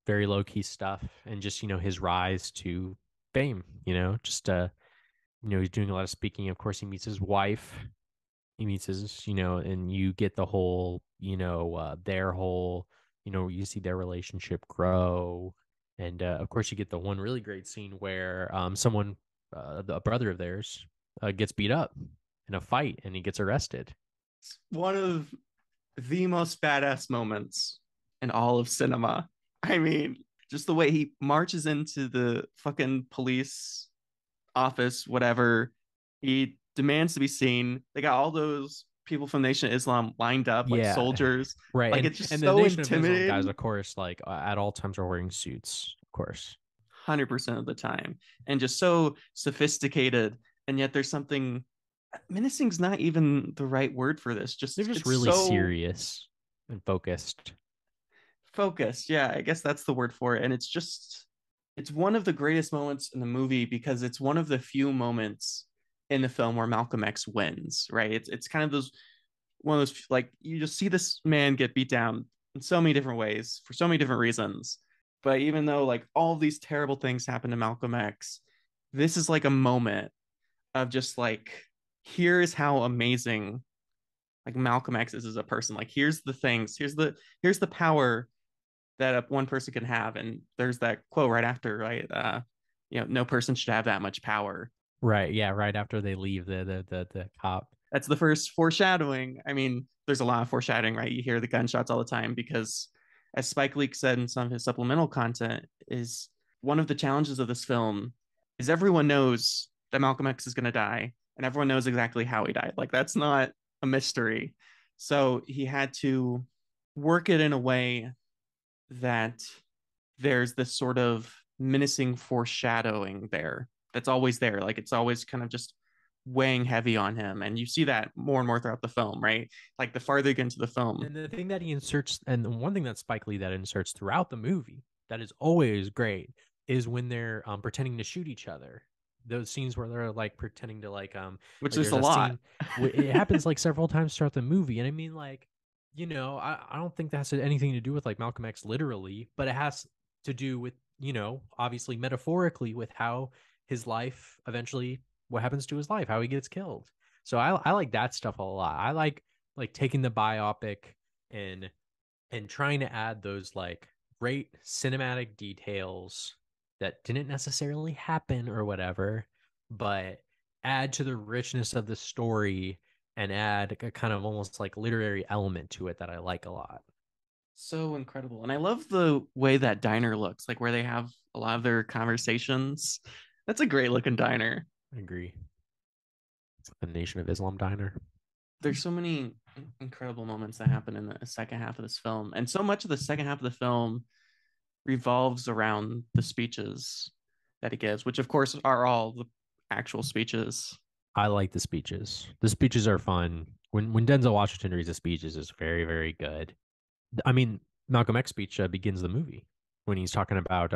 very low key stuff, and just his rise to fame. He's doing a lot of speaking. Of course, he meets his wife. He meets his, and you get the whole, their whole, you see their relationship grow, and of course, you get the one really great scene where someone, a brother of theirs, gets beat up in a fight, and he gets arrested. It's one of the most badass moments in all of cinema. I mean, just the way he marches into the fucking police office, whatever. He demands to be seen. They got all those people from Nation of Islam lined up like Yeah, soldiers. right. Like And it's just and the so Nation of Islam guys, intimidating. of course, like at all times are wearing suits, of course. 100% of the time, and just so sophisticated. And yet there's something, menacing's not even the right word for this. They're Just just it's really so serious and focused. focused. Yeah, I guess that's the word for it. And it's one of the greatest moments in the movie because it's one of the few moments in the film where Malcolm X wins, right? It's kind of those, one of those, like, you just see this man get beat down in so many different ways for so many different reasons. But even though like all these terrible things happen to Malcolm X, this is like a moment of just like, here is how amazing like Malcolm X is as a person. Like here's the things, here's the power that one person can have. And there's that quote right after, right? No person should have that much power. Right. Yeah. Right after they leave the cop. That's the first foreshadowing. I mean, there's a lot of foreshadowing, right? You hear the gunshots all the time because, as Spike Lee said in some of his supplemental content, is one of the challenges of this film is everyone knows that Malcolm X is going to die, and everyone knows exactly how he died. Like that's not a mystery. So he had to work it in a way that there's this sort of menacing foreshadowing there that's always there. Like it's always kind of just weighing heavy on him. And you see that more and more throughout the film, right? Like the farther you get into the film, And the thing that he inserts, and one thing that Spike Lee that inserts throughout the movie that is always great is when they're pretending to shoot each other. those scenes where they're like pretending to which like is there's a a lot. scene it happens like several times throughout the movie. And I mean, like, I don't think that has anything to do with like Malcolm X literally, but it has to do with, obviously metaphorically with how his life eventually, what happens to his life, how he gets killed. So I like that stuff a lot. I like taking the biopic and trying to add those like great cinematic details that didn't necessarily happen or whatever, but add to the richness of the story and add a kind of almost like literary element to it that I like a lot. So incredible. And I love the way that diner looks, like where they have a lot of their conversations. That's a great looking diner. I agree. It's like the Nation of Islam diner. There's so many incredible moments that happen in the second half of this film. And so much of the second half of the film revolves around the speeches that he gives, which of course are all the actual speeches. I like the speeches. The speeches are fun. When Denzel Washington reads the speeches, is very very good. I mean, Malcolm X speech begins the movie when he's talking about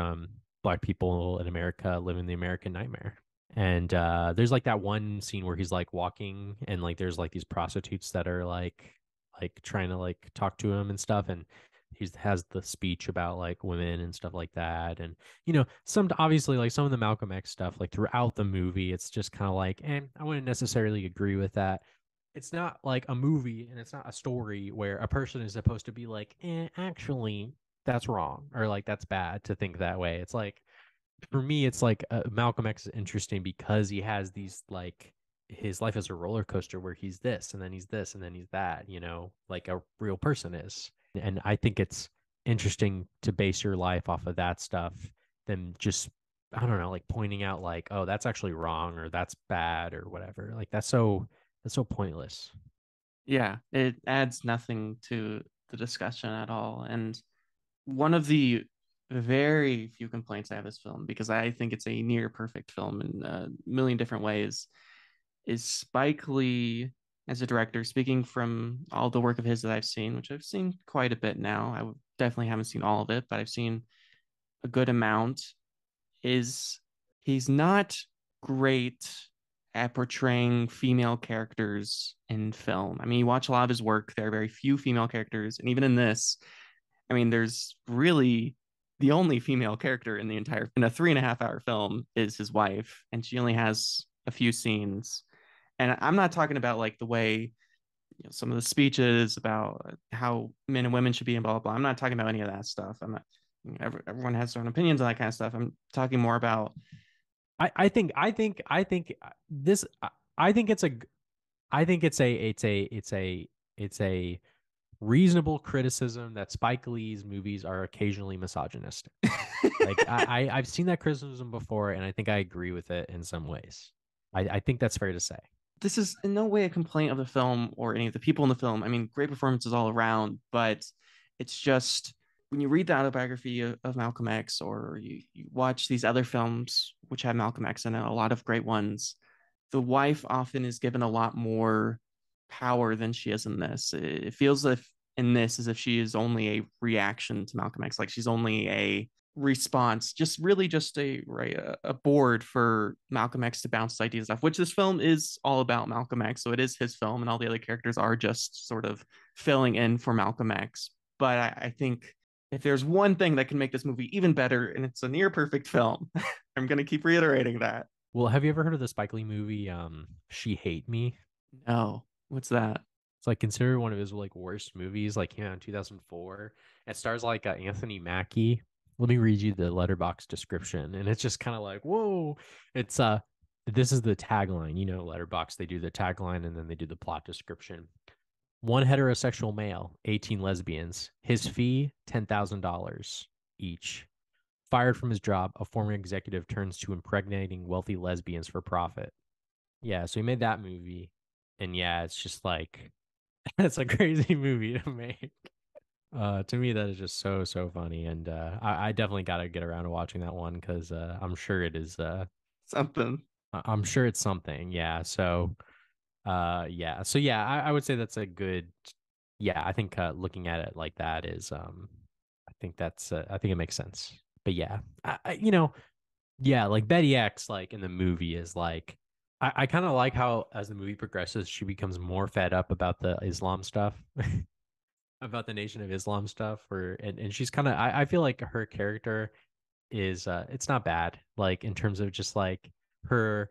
black people in America living the American nightmare. And there's like that one scene where he's like walking and like there's like these prostitutes that are like trying to like talk to him and stuff, and he has the speech about like women and stuff like that. And some obviously like some of the Malcolm X stuff like throughout the movie, it's just kind of like, I wouldn't necessarily agree with that. It's not like a movie and it's not a story where a person is supposed to be like, actually, that's wrong or like that's bad to think that way. It's like, for me, it's like Malcolm X is interesting because he has these like his life is a roller coaster where he's this and then he's this and then he's that, like a real person is. And I think it's interesting to base your life off of that stuff than just, I don't know, like pointing out like, oh, that's actually wrong or that's bad or whatever. Like that's so pointless. Yeah, it adds nothing to the discussion at all. And one of the very few complaints I have this film, because I think it's a near perfect film in a million different ways, is Spike Lee as a director. Speaking from all the work of his that I've seen, which I've seen quite a bit now, definitely haven't seen all of it, but I've seen a good amount. Is he's not great at portraying female characters in film. I mean, you watch a lot of his work, there are very few female characters. And even in this, I mean, there's really the only female character in the entire in a 3.5 hour film is his wife, and she only has a few scenes. And I'm not talking about like the way some of the speeches about how men and women should be and blah blah blah. I'm not talking about any of that stuff. I'm not. Everyone has their own opinions on that kind of stuff. I'm talking more about I think this I think it's a I think it's a reasonable criticism that Spike Lee's movies are occasionally misogynistic. Like I've seen that criticism before, and I think I agree with it in some ways. I think that's fair to say. this is in no way a complaint of the film or any of the people in the film. I mean, great performances all around, but it's just when you read the autobiography of Malcolm X or you watch these other films which have Malcolm X in it, a lot of great ones, the wife often is given a lot more power than she is in this. It feels if in this as if she is only a reaction to Malcolm X, like she's only a response, just really just a board for Malcolm X to bounce ideas off, which this film is all about Malcolm X. So it is his film, and all the other characters are just sort of filling in for Malcolm X. But I think if there's one thing that can make this movie even better, and it's a near perfect film, I'm going to keep reiterating that. Well, have you ever heard of the Spike Lee movie She Hate Me? No, what's that? It's like considered one of his like worst movies, like came out in 2004. It stars like Anthony Mackie. Let me read you the letterbox description, and it's just kind of like, whoa. It's this is the tagline. Letterbox, they do the tagline and then they do the plot description. One heterosexual male, 18 lesbians. His fee, $10,000 each. Fired from his job, a former executive turns to impregnating wealthy lesbians for profit. Yeah, so he made that movie. And yeah, it's just like it's a crazy movie to make. To me, that is just so so funny, and I definitely got to get around to watching that one because I'm sure it is. Something. I'm sure it's something. Yeah. So, yeah. So yeah, I would say that's a good. Yeah, I think looking at it like that is, I think it makes sense. But yeah, Yeah, like Betty X, like in the movie, is like I kind of like how as the movie progresses, she becomes more fed up about the Islam stuff, about the Nation of Islam stuff. Or and she's kind of I feel like her character is it's not bad, like in terms of just like her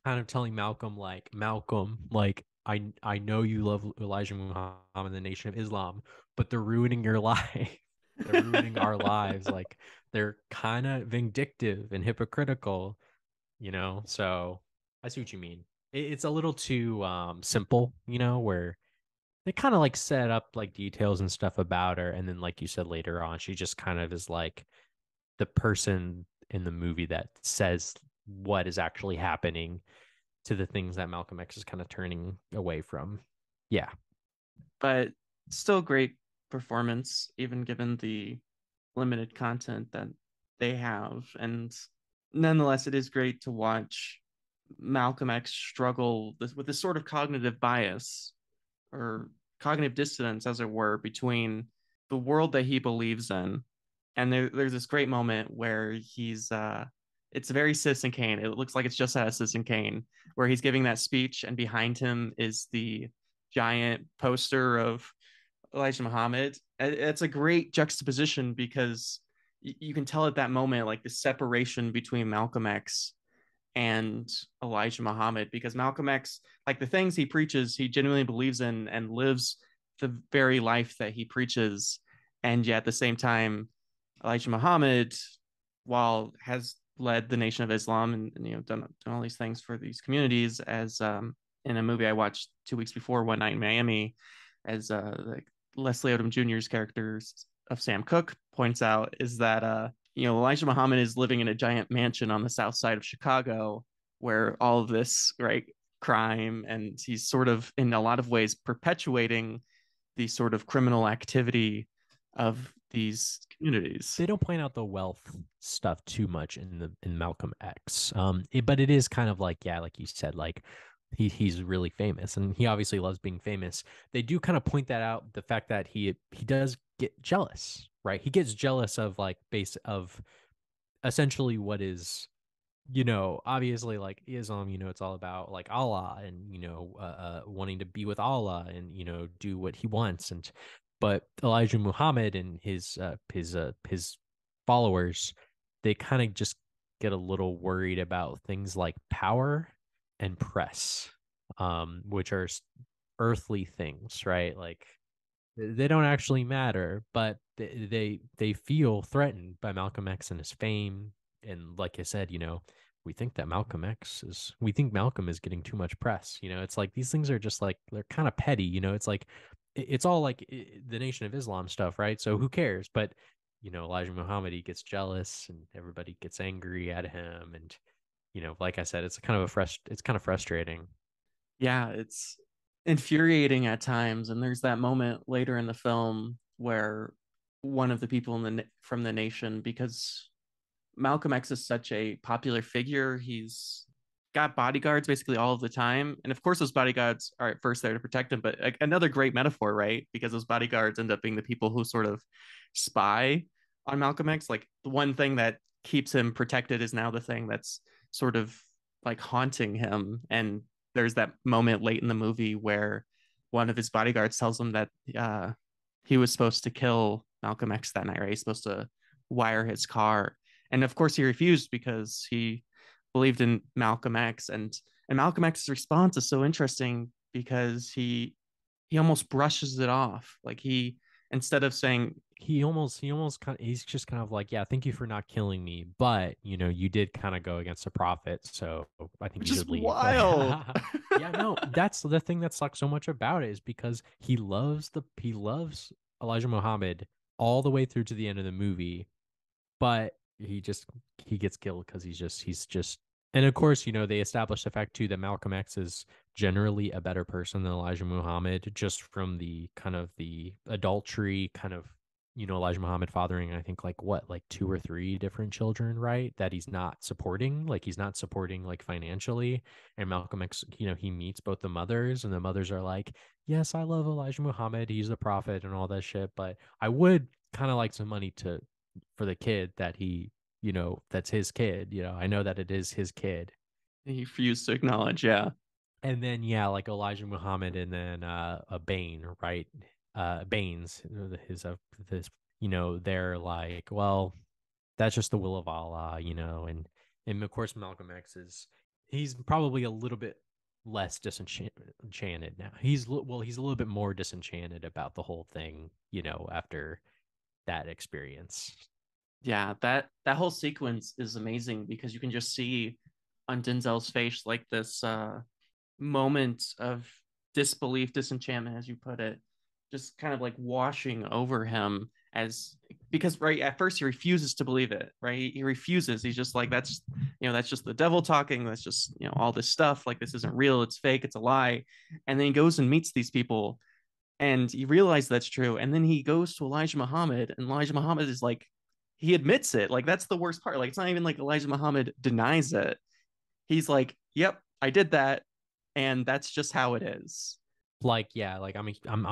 kind of telling Malcolm, like, Malcolm, like, I know you love Elijah Muhammad and the Nation of Islam, but they're ruining your life. They're ruining our lives. Like, they're kind of vindictive and hypocritical, you know? So I see what you mean. It's a little too simple, you know, where they kind of like set up like details and stuff about her. And then, like you said later on, she just kind of is like the person in the movie that says what is actually happening to the things that Malcolm X is kind of turning away from. Yeah. But still great performance, even given the limited content that they have. And nonetheless, it is great to watch Malcolm X struggle with this sort of cognitive bias or cognitive dissonance, as it were, between the world that he believes in. And there's this great moment where it's very Citizen Kane. It looks like it's just out of Citizen Kane, where he's giving that speech, and behind him is the giant poster of Elijah Muhammad. It's a great juxtaposition because you can tell at that moment, like the separation between Malcolm X and Elijah Muhammad, because Malcolm X, like the things he preaches, he genuinely believes in and lives the very life that he preaches. And yet at the same time, Elijah Muhammad, while has led the Nation of Islam and done all these things for these communities, as in a movie I watched 2 weeks before, One Night in Miami, as like Leslie Odom Jr.'s character of Sam Cooke points out, is that Elijah Muhammad is living in a giant mansion on the south side of Chicago, where all of this, right, crime, and he's sort of in a lot of ways perpetuating the sort of criminal activity of these communities. They don't point out the wealth stuff too much in Malcolm X. But it is kind of like, yeah, like you said, like he's really famous and he obviously loves being famous. They do kind of point that out, the fact that he does get jealous, right? He gets jealous of like base of essentially what is, obviously like Islam, it's all about like Allah and, wanting to be with Allah and, do what he wants. And, but Elijah Muhammad and his followers, they kind of just get a little worried about things like power and press, which are earthly things, right? Like they don't actually matter, but they feel threatened by Malcolm X and his fame. And like I said, we think Malcolm is getting too much press. It's like these things are just like they're kind of petty. It's like it's all like the Nation of Islam stuff, right? So who cares? But Elijah Muhammad, he gets jealous and everybody gets angry at him. And like I said, it's kind of frustrating. Yeah, it's infuriating at times. And there's that moment later in the film where one of the people from the nation, because Malcolm X is such a popular figure, he's got bodyguards basically all of the time. And of course, those bodyguards are at first there to protect him, but like, another great metaphor, right? Because those bodyguards end up being the people who sort of spy on Malcolm X. Like the one thing that keeps him protected is now the thing that's sort of like haunting him. And there's that moment late in the movie where one of his bodyguards tells him that he was supposed to kill Malcolm X that night, right? He's supposed to wire his car. And of course, he refused because he believed in Malcolm X. And Malcolm X's response is so interesting because he almost brushes it off. Like he instead of saying, He almost kind of, he's just kind of like, yeah, thank you for not killing me, but you did kind of go against the prophet, so I think which you is should leave. wild. Yeah, no, that's the thing that sucks so much about it, is because he loves Elijah Muhammad all the way through to the end of the movie, but he gets killed because he's just and of course, they establish the fact too that Malcolm X is generally a better person than Elijah Muhammad, just from the kind of the adultery kind of, Elijah Muhammad fathering, I think, like what, like two or three different children, right? That he's not supporting like financially. And Malcolm X, he meets both the mothers, and the mothers are like, yes, I love Elijah Muhammad, he's the prophet and all that shit, but I would kind of like some money to for the kid that he that's his kid. I know that it is his kid. He refused to acknowledge. Yeah, And then yeah, like Elijah Muhammad and then a Bane, right? Baines, his this, they're like, well, that's just the will of Allah, and of course Malcolm X he's probably a little bit less disenchanted now. He's a little bit more disenchanted about the whole thing, after that experience. yeah. That whole sequence is amazing because you can just see on Denzel's face like this moment of disbelief, disenchantment, as you put it, just kind of like washing over him as because right at first he refuses to believe it, right? He refuses. He's just like, that's just the devil talking. That's just, all this stuff. Like this isn't real. It's fake. It's a lie. And then he goes and meets these people and he realizes that's true. And then he goes to Elijah Muhammad, and Elijah Muhammad is like, he admits it. Like that's the worst part. Like it's not even like Elijah Muhammad denies it. He's like, yep, I did that, and that's just how it is. Like, yeah, like I'm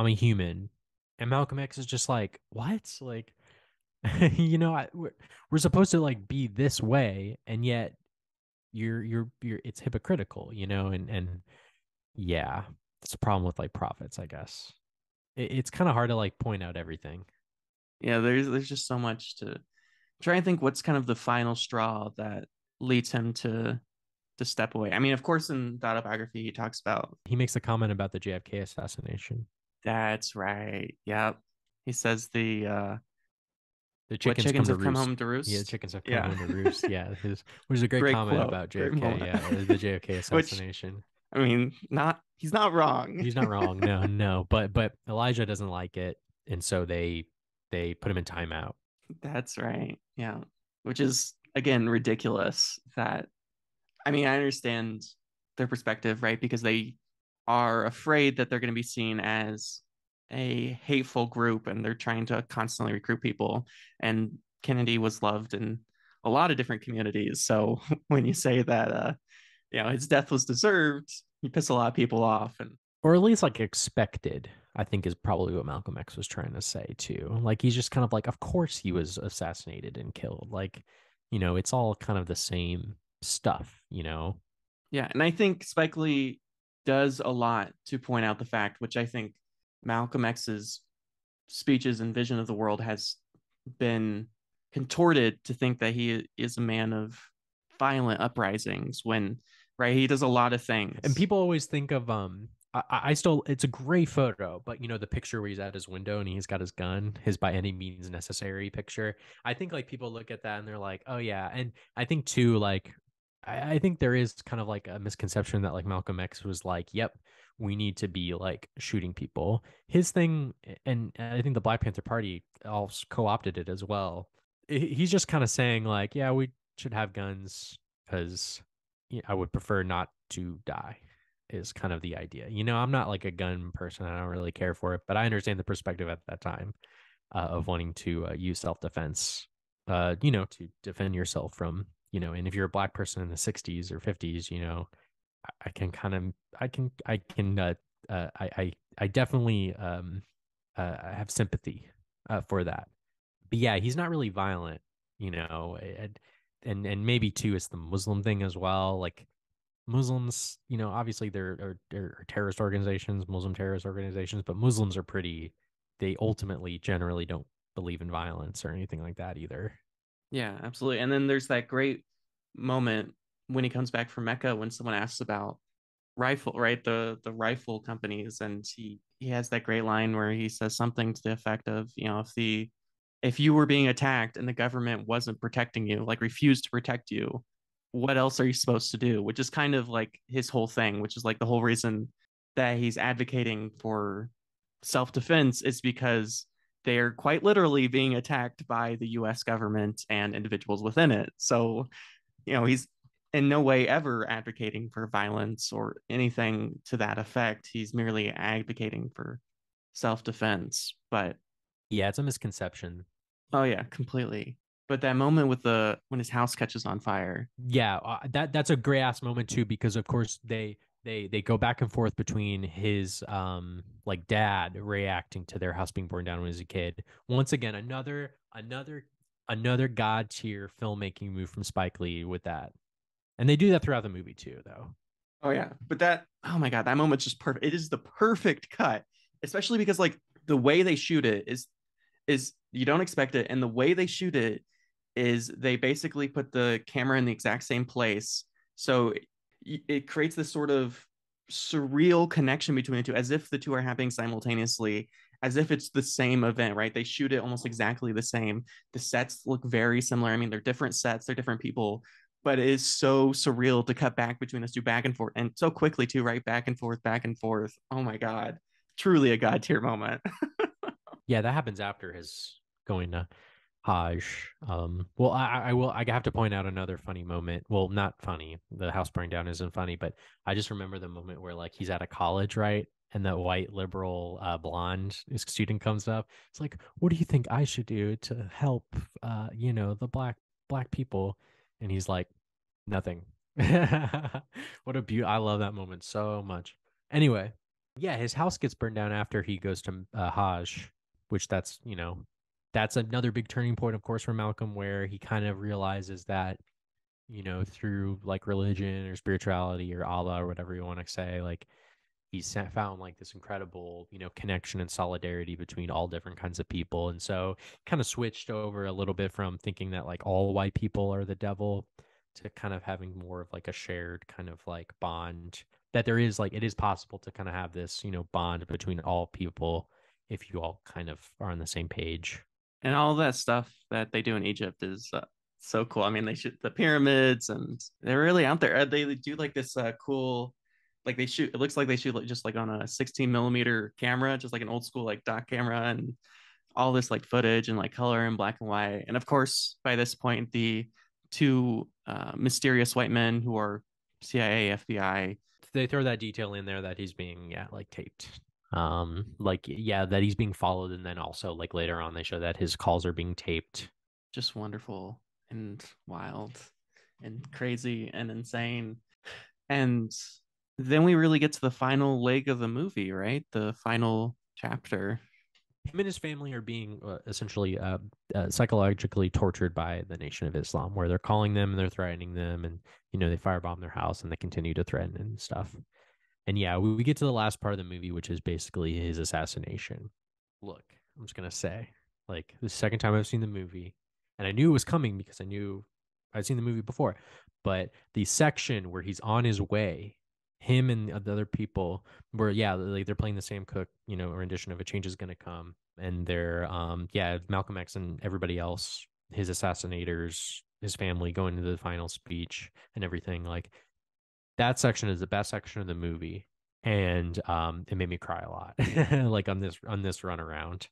a human, and Malcolm X is just like, what? Like, we're supposed to like be this way, and yet you're it's hypocritical, and yeah, it's a problem with like prophets, I guess. It's kind of hard to like point out everything. Yeah, there's just so much to try and think what's kind of the final straw that leads him to step away. I mean, of course, in the autobiography, he talks about He makes a comment about the JFK assassination. that's right. Yep. He says the The what chickens chickens come to have come roost. home to Yeah, the roost. chickens have come Yeah. home to roost. Yeah, which is a great Great comment quote. about Great JFK. moment. Yeah, the JFK Which assassination. I mean, not he's not wrong. He's not wrong. No, no, but Elijah doesn't like it, and so they put him in timeout. That's right. Yeah. Which is again ridiculous that I mean, I understand their perspective, right? Because they are afraid that they're going to be seen as a hateful group and they're trying to constantly recruit people. And Kennedy was loved in a lot of different communities. So when you say that, his death was deserved, you piss a lot of people off. And Or at least like expected, I think is probably what Malcolm X was trying to say too. Like he's just kind of like, of course he was assassinated and killed. Like, it's all kind of the same stuff. yeah, and I think Spike Lee does a lot to point out the fact, which I think Malcolm X's speeches and vision of the world has been contorted to think that he is a man of violent uprisings when right he does a lot of And things. people always think of I still it's a great photo, but the picture where he's at his window and he's got his gun, his by any means necessary picture. I think like people look at that and they're like, oh yeah. And I think too, like I think there is kind of like a misconception that like Malcolm X was like, yep, we need to be like shooting people. His thing, and I think the Black Panther Party all co-opted it as well. He's just kind of saying like, yeah, we should have guns because I would prefer not to die is kind of the idea. I'm not like a gun person. I don't really care for it, but I understand the perspective at that time of wanting to use self-defense, to defend yourself from, and if you're a black person in the 60s or 50s, I can kind of, I can, I definitely have sympathy for that. But yeah, he's not really violent, and maybe too, it's the Muslim thing as well. Like Muslims, obviously they're terrorist organizations, Muslim terrorist organizations, but Muslims are pretty, they ultimately generally don't believe in violence or anything like that either. Yeah, absolutely. And then there's that great moment when he comes back from Mecca when someone asks about rifle, right? The rifle companies, and he has that great line where he says something to the effect of, if you were being attacked and the government wasn't protecting you, like refused to protect you, what else are you supposed to do? Which is kind of like his whole thing, which is like the whole reason that he's advocating for self-defense is because they're quite literally being attacked by the US government and individuals within it. So, he's in no way ever advocating for violence or anything to that effect. He's merely advocating for self-defense. But Yeah, it's a misconception. oh yeah, completely. But that moment with the when his house catches on fire. Yeah, that's a great ass moment too, because of course they go back and forth between his like dad reacting to their house being burned down when he was a kid. Once again, another Another god tier filmmaking move from Spike Lee with that. And they do that throughout the movie too, though. Oh yeah, but that oh my god, that moment's just perfect. It is the perfect cut, especially because like the way they shoot it is you don't expect it, and the way they shoot it is they basically put the camera in the exact same place, so it creates this sort of surreal connection between the two, as if the two are happening simultaneously, as if it's the same event, right? They shoot it almost exactly the same. The sets look very similar. I mean, they're different sets, they're different people, but it is so surreal to cut back between those two back and forth, and so quickly too, right? Back and forth, back and forth. Oh my god, truly a god tier moment. Yeah, that happens after his going to Hajj. Well, I have to point out another funny moment. Well, not funny. The house burning down isn't funny, but I just remember the moment where like he's at a college, right? And the white liberal blonde student comes up. It's like, what do you think I should do to help the black people? And he's like, nothing. What a beauty. I love that moment so much. Anyway, yeah, his house gets burned down after he goes to Hajj, which that's another big turning point, of course, for Malcolm, where he kind of realizes that, through like religion or spirituality or Allah or whatever you want to say, like he's found like this incredible, connection and solidarity between all different kinds of people. And so kind of switched over a little bit from thinking that like all white people are the devil to kind of having more of like a shared kind of like bond that there is like it is possible to kind of have this, bond between all people if you all kind of are on the same page. And all that stuff that they do in Egypt is so cool. I mean, they shoot the pyramids, and they're really out there. They do like this cool, like they shoot. It looks like they shoot like, just like on a 16 millimeter camera, just like an old school like doc camera, and all this like footage and like color and black and white. And of course, by this point, the two mysterious white men who are CIA, FBI. They throw that detail in there that he's being, yeah, like taped. Like, yeah, that he's being followed. And then also, like, later on, they show that his calls are being taped. Just wonderful and wild and crazy and insane. And then we really get to the final leg of the movie, right? The final chapter. Him and his family are being essentially psychologically tortured by the Nation of Islam, where they're calling them and they're threatening them, and they firebomb their house and they continue to threaten and stuff. And yeah, we get to the last part of the movie, which is basically his assassination. Look, I'm just gonna say, like, the second time I've seen the movie, and I knew it was coming because I knew I'd seen the movie before, but the section where he's on his way, him and the other people, where yeah, like they're playing the Sam Cooke, rendition of "A Change Is Gonna Come," and they're yeah, Malcolm X and everybody else, his assassinators, his family going to the final speech and everything, like that section is the best section of the movie, and it made me cry a lot like on this run around.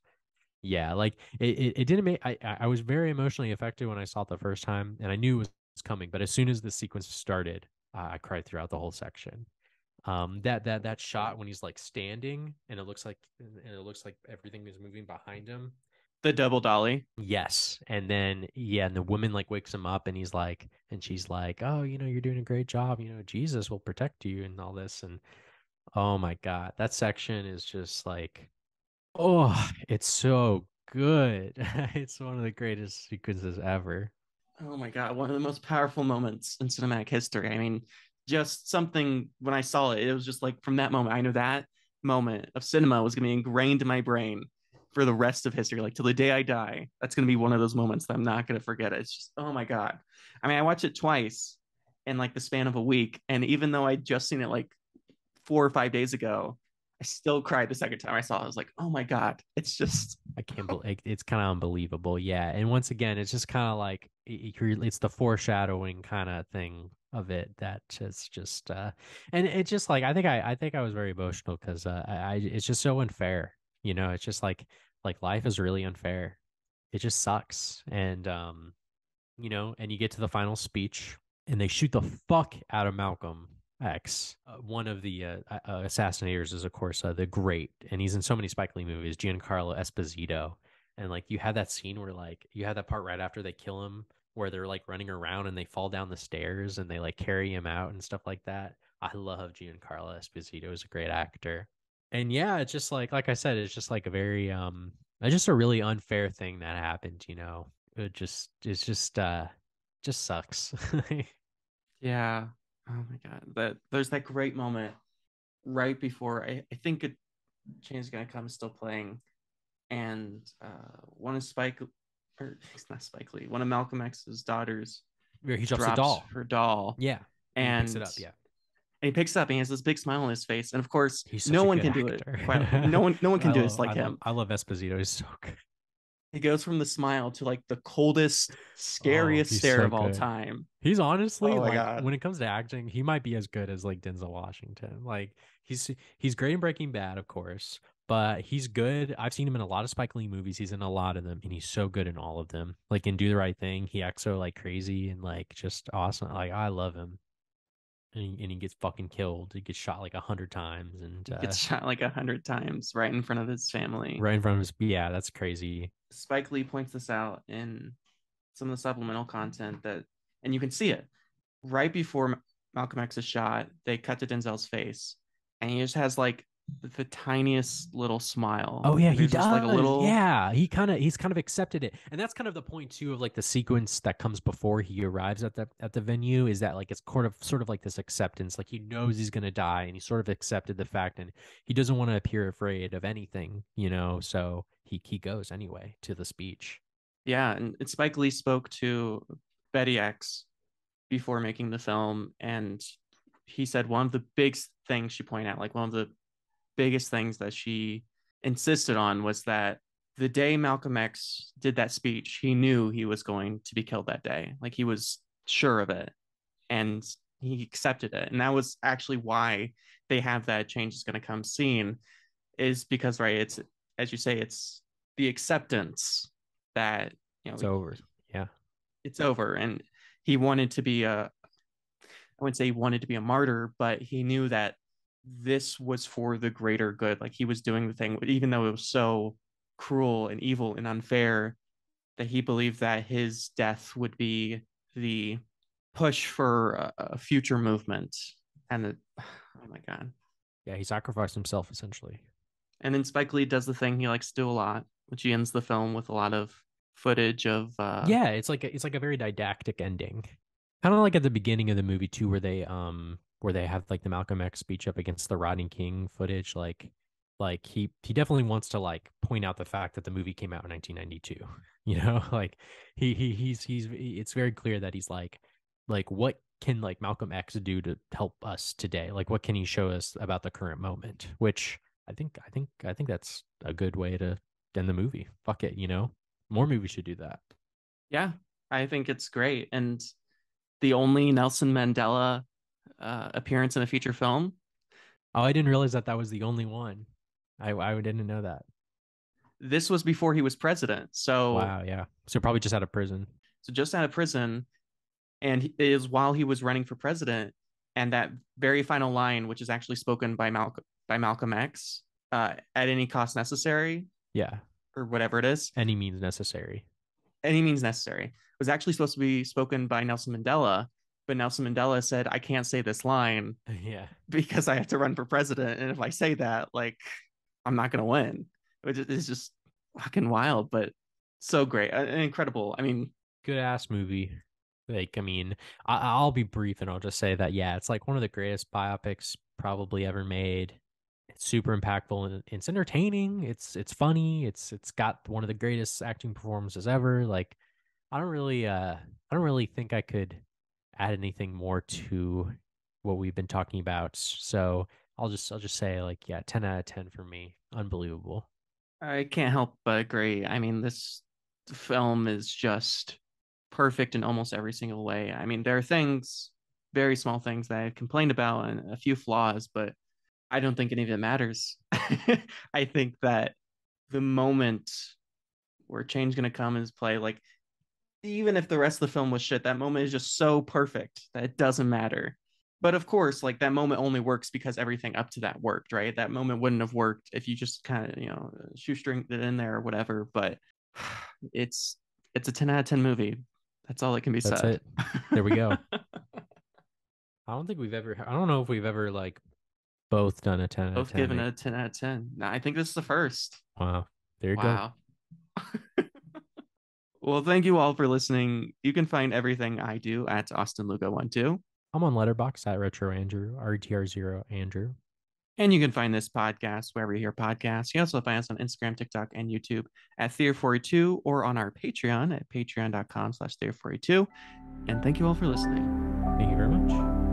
Yeah, like it didn't make I was very emotionally affected when I saw it the first time, and I knew it was coming, but as soon as the sequence started, I cried throughout the whole section. That shot when he's like standing and it looks like everything is moving behind him. The double dolly. Yes. And then, yeah, and the woman like wakes him up and she's like, oh, you're doing a great job. Jesus will protect you and all this. And oh my God, that section is just like, oh, it's so good. It's one of the greatest sequences ever. Oh my God, one of the most powerful moments in cinematic history. I mean, just something when I saw it, it was just like from that moment, I knew that moment of cinema was going to be ingrained in my brain for the rest of history, like till the day I die. That's going to be one of those moments that I'm not going to forget. It's just, oh my God. I mean, I watched it twice in like the span of a week. And even though I'd just seen it like 4 or 5 days ago, I still cried the second time I saw it. I was like, oh my God, it's just, I can't believe it's kind of unbelievable. Yeah. And once again, it's just kind of like it's the foreshadowing kind of thing of it that just and it's just like I think I was very emotional because it's just so unfair. It's just like life is really unfair. It just sucks. And and you get to the final speech and they shoot the fuck out of Malcolm X. One of the assassinators is, of course, the great, and he's in so many Spike Lee movies, Giancarlo Esposito. And like you have that scene where like you have that part right after they kill him, where they're like running around and they fall down the stairs and they like carry him out and stuff like that. I love Giancarlo Esposito; he's a great actor. And yeah, it's just like I said, it's just like a very it's just a really unfair thing that happened. It just sucks. Yeah. Oh my God. That there's that great moment right before I think a change is gonna come still playing, and one of Spike or it's not Spike Lee, one of Malcolm X's daughters Where he drops the drops doll. her doll, Yeah. And he picks it and up. Yeah. he picks it up and he has this big smile on his face. And of course, He's such no a one good can do it. actor. Quite no one can do this like him. I love Esposito. He's so good. He goes from the smile to like the coldest, Oh, scariest he's stare so of all good. time. He's honestly Oh my like God. when it comes to acting, he might be as good as like Denzel Washington. Like he's great in Breaking Bad, of course, but he's good. I've seen him in a lot of Spike Lee movies. He's in a lot of them, and he's so good in all of them. Like in Do the Right Thing, he acts so like crazy and like just awesome. Like I love him. And he gets fucking killed. He gets shot like 100 times, and He gets shot like 100 times right in front of his family. right in front of his. Yeah, that's crazy. Spike Lee points this out in some of the supplemental content that, and you can see it right before Malcolm X is shot. They cut to Denzel's face, and he just has like the tiniest little smile. Oh yeah, Like he there's just like a does. little, Yeah, he's kind of accepted it, and that's kind of the point too of like the sequence that comes before he arrives at the venue is that like it's sort of like this acceptance, like he knows he's gonna die, and he sort of accepted the fact, and he doesn't want to appear afraid of anything, so he goes anyway to the speech. yeah. And Spike Lee spoke to Betty X before making the film, and he said one of the big things she pointed out, like one of the biggest things that she insisted on was that the day Malcolm X did that speech, he knew he was going to be killed that day. Like he was sure of it and he accepted it. And that was actually why they have that change is going to come scene, is because, right, it's, as you say, it's the acceptance that, It's over. Yeah. it's over. And he wanted to be I wouldn't say he wanted to be a martyr, but he knew that this was for the greater good. Like he was doing the thing, even though it was so cruel and evil and unfair, that he believed that his death would be the push for a future movement. And oh my God. Yeah, he sacrificed himself essentially. And then Spike Lee does the thing he likes to do a lot, which he ends the film with a lot of footage of Yeah, it's like a very didactic ending. Kind of like at the beginning of the movie too, where they have like the Malcolm X speech up against the Rodney King footage. Like he definitely wants to like point out the fact that the movie came out in 1992. Like he's it's very clear that he's like what can like Malcolm X do to help us today? Like what can he show us about the current moment? Which I think that's a good way to end the movie. Fuck it. More movies should do that. yeah, I think it's great. And the only Nelson Mandela appearance in a feature film. Oh, I didn't realize that that was the only one. I didn't know that. This was before he was president. So, Wow, yeah. So probably just out of prison. so just out of prison, and it is while he was running for president. And that very final line, which is actually spoken by Malcolm X, at any cost necessary, Yeah. or whatever it is, Any means necessary. any means necessary, was actually supposed to be spoken by Nelson Mandela. But Nelson Mandela said, "I can't say this line Yeah. because I have to run for president, and if I say that, like, I'm not going to win," which is just fucking wild, but so great and incredible. I mean, Good ass movie. Like, I mean, I'll be brief and I'll just say that, yeah, it's like one of the greatest biopics probably ever made. It's super impactful and it's entertaining. It's funny. It's got one of the greatest acting performances ever. Like, I don't really think I could add anything more to what we've been talking about. So I'll just say like, yeah, 10 out of 10 for me. Unbelievable. I can't help but agree. I mean, this film is just perfect in almost every single way. I mean, there are things, very small things that I've complained about and a few flaws, but I don't think any of it matters. I think that the moment where change is going to come is play, like, even if the rest of the film was shit, that moment is just so perfect that it doesn't matter. But of course, like that moment only works because everything up to that worked, right? That moment wouldn't have worked if you just kind of, shoestring it in there or whatever. But it's it's a 10 out of 10 movie. That's all that can be That's said. it. There we go. I don't know if we've ever like both done a 10 out of Both 10. given a 10 out of 10. No, I think this is the first. Wow. There you go. Wow. Well, thank you all for listening. You can find everything I do at Austin Luca 12. I'm on Letterboxd at Retro Andrew, RTR0 Andrew. And you can find this podcast wherever you hear podcasts. You also find us on Instagram, TikTok, and YouTube at Theory42 or on our Patreon at patreon.com/Theory42. And thank you all for listening. Thank you very much.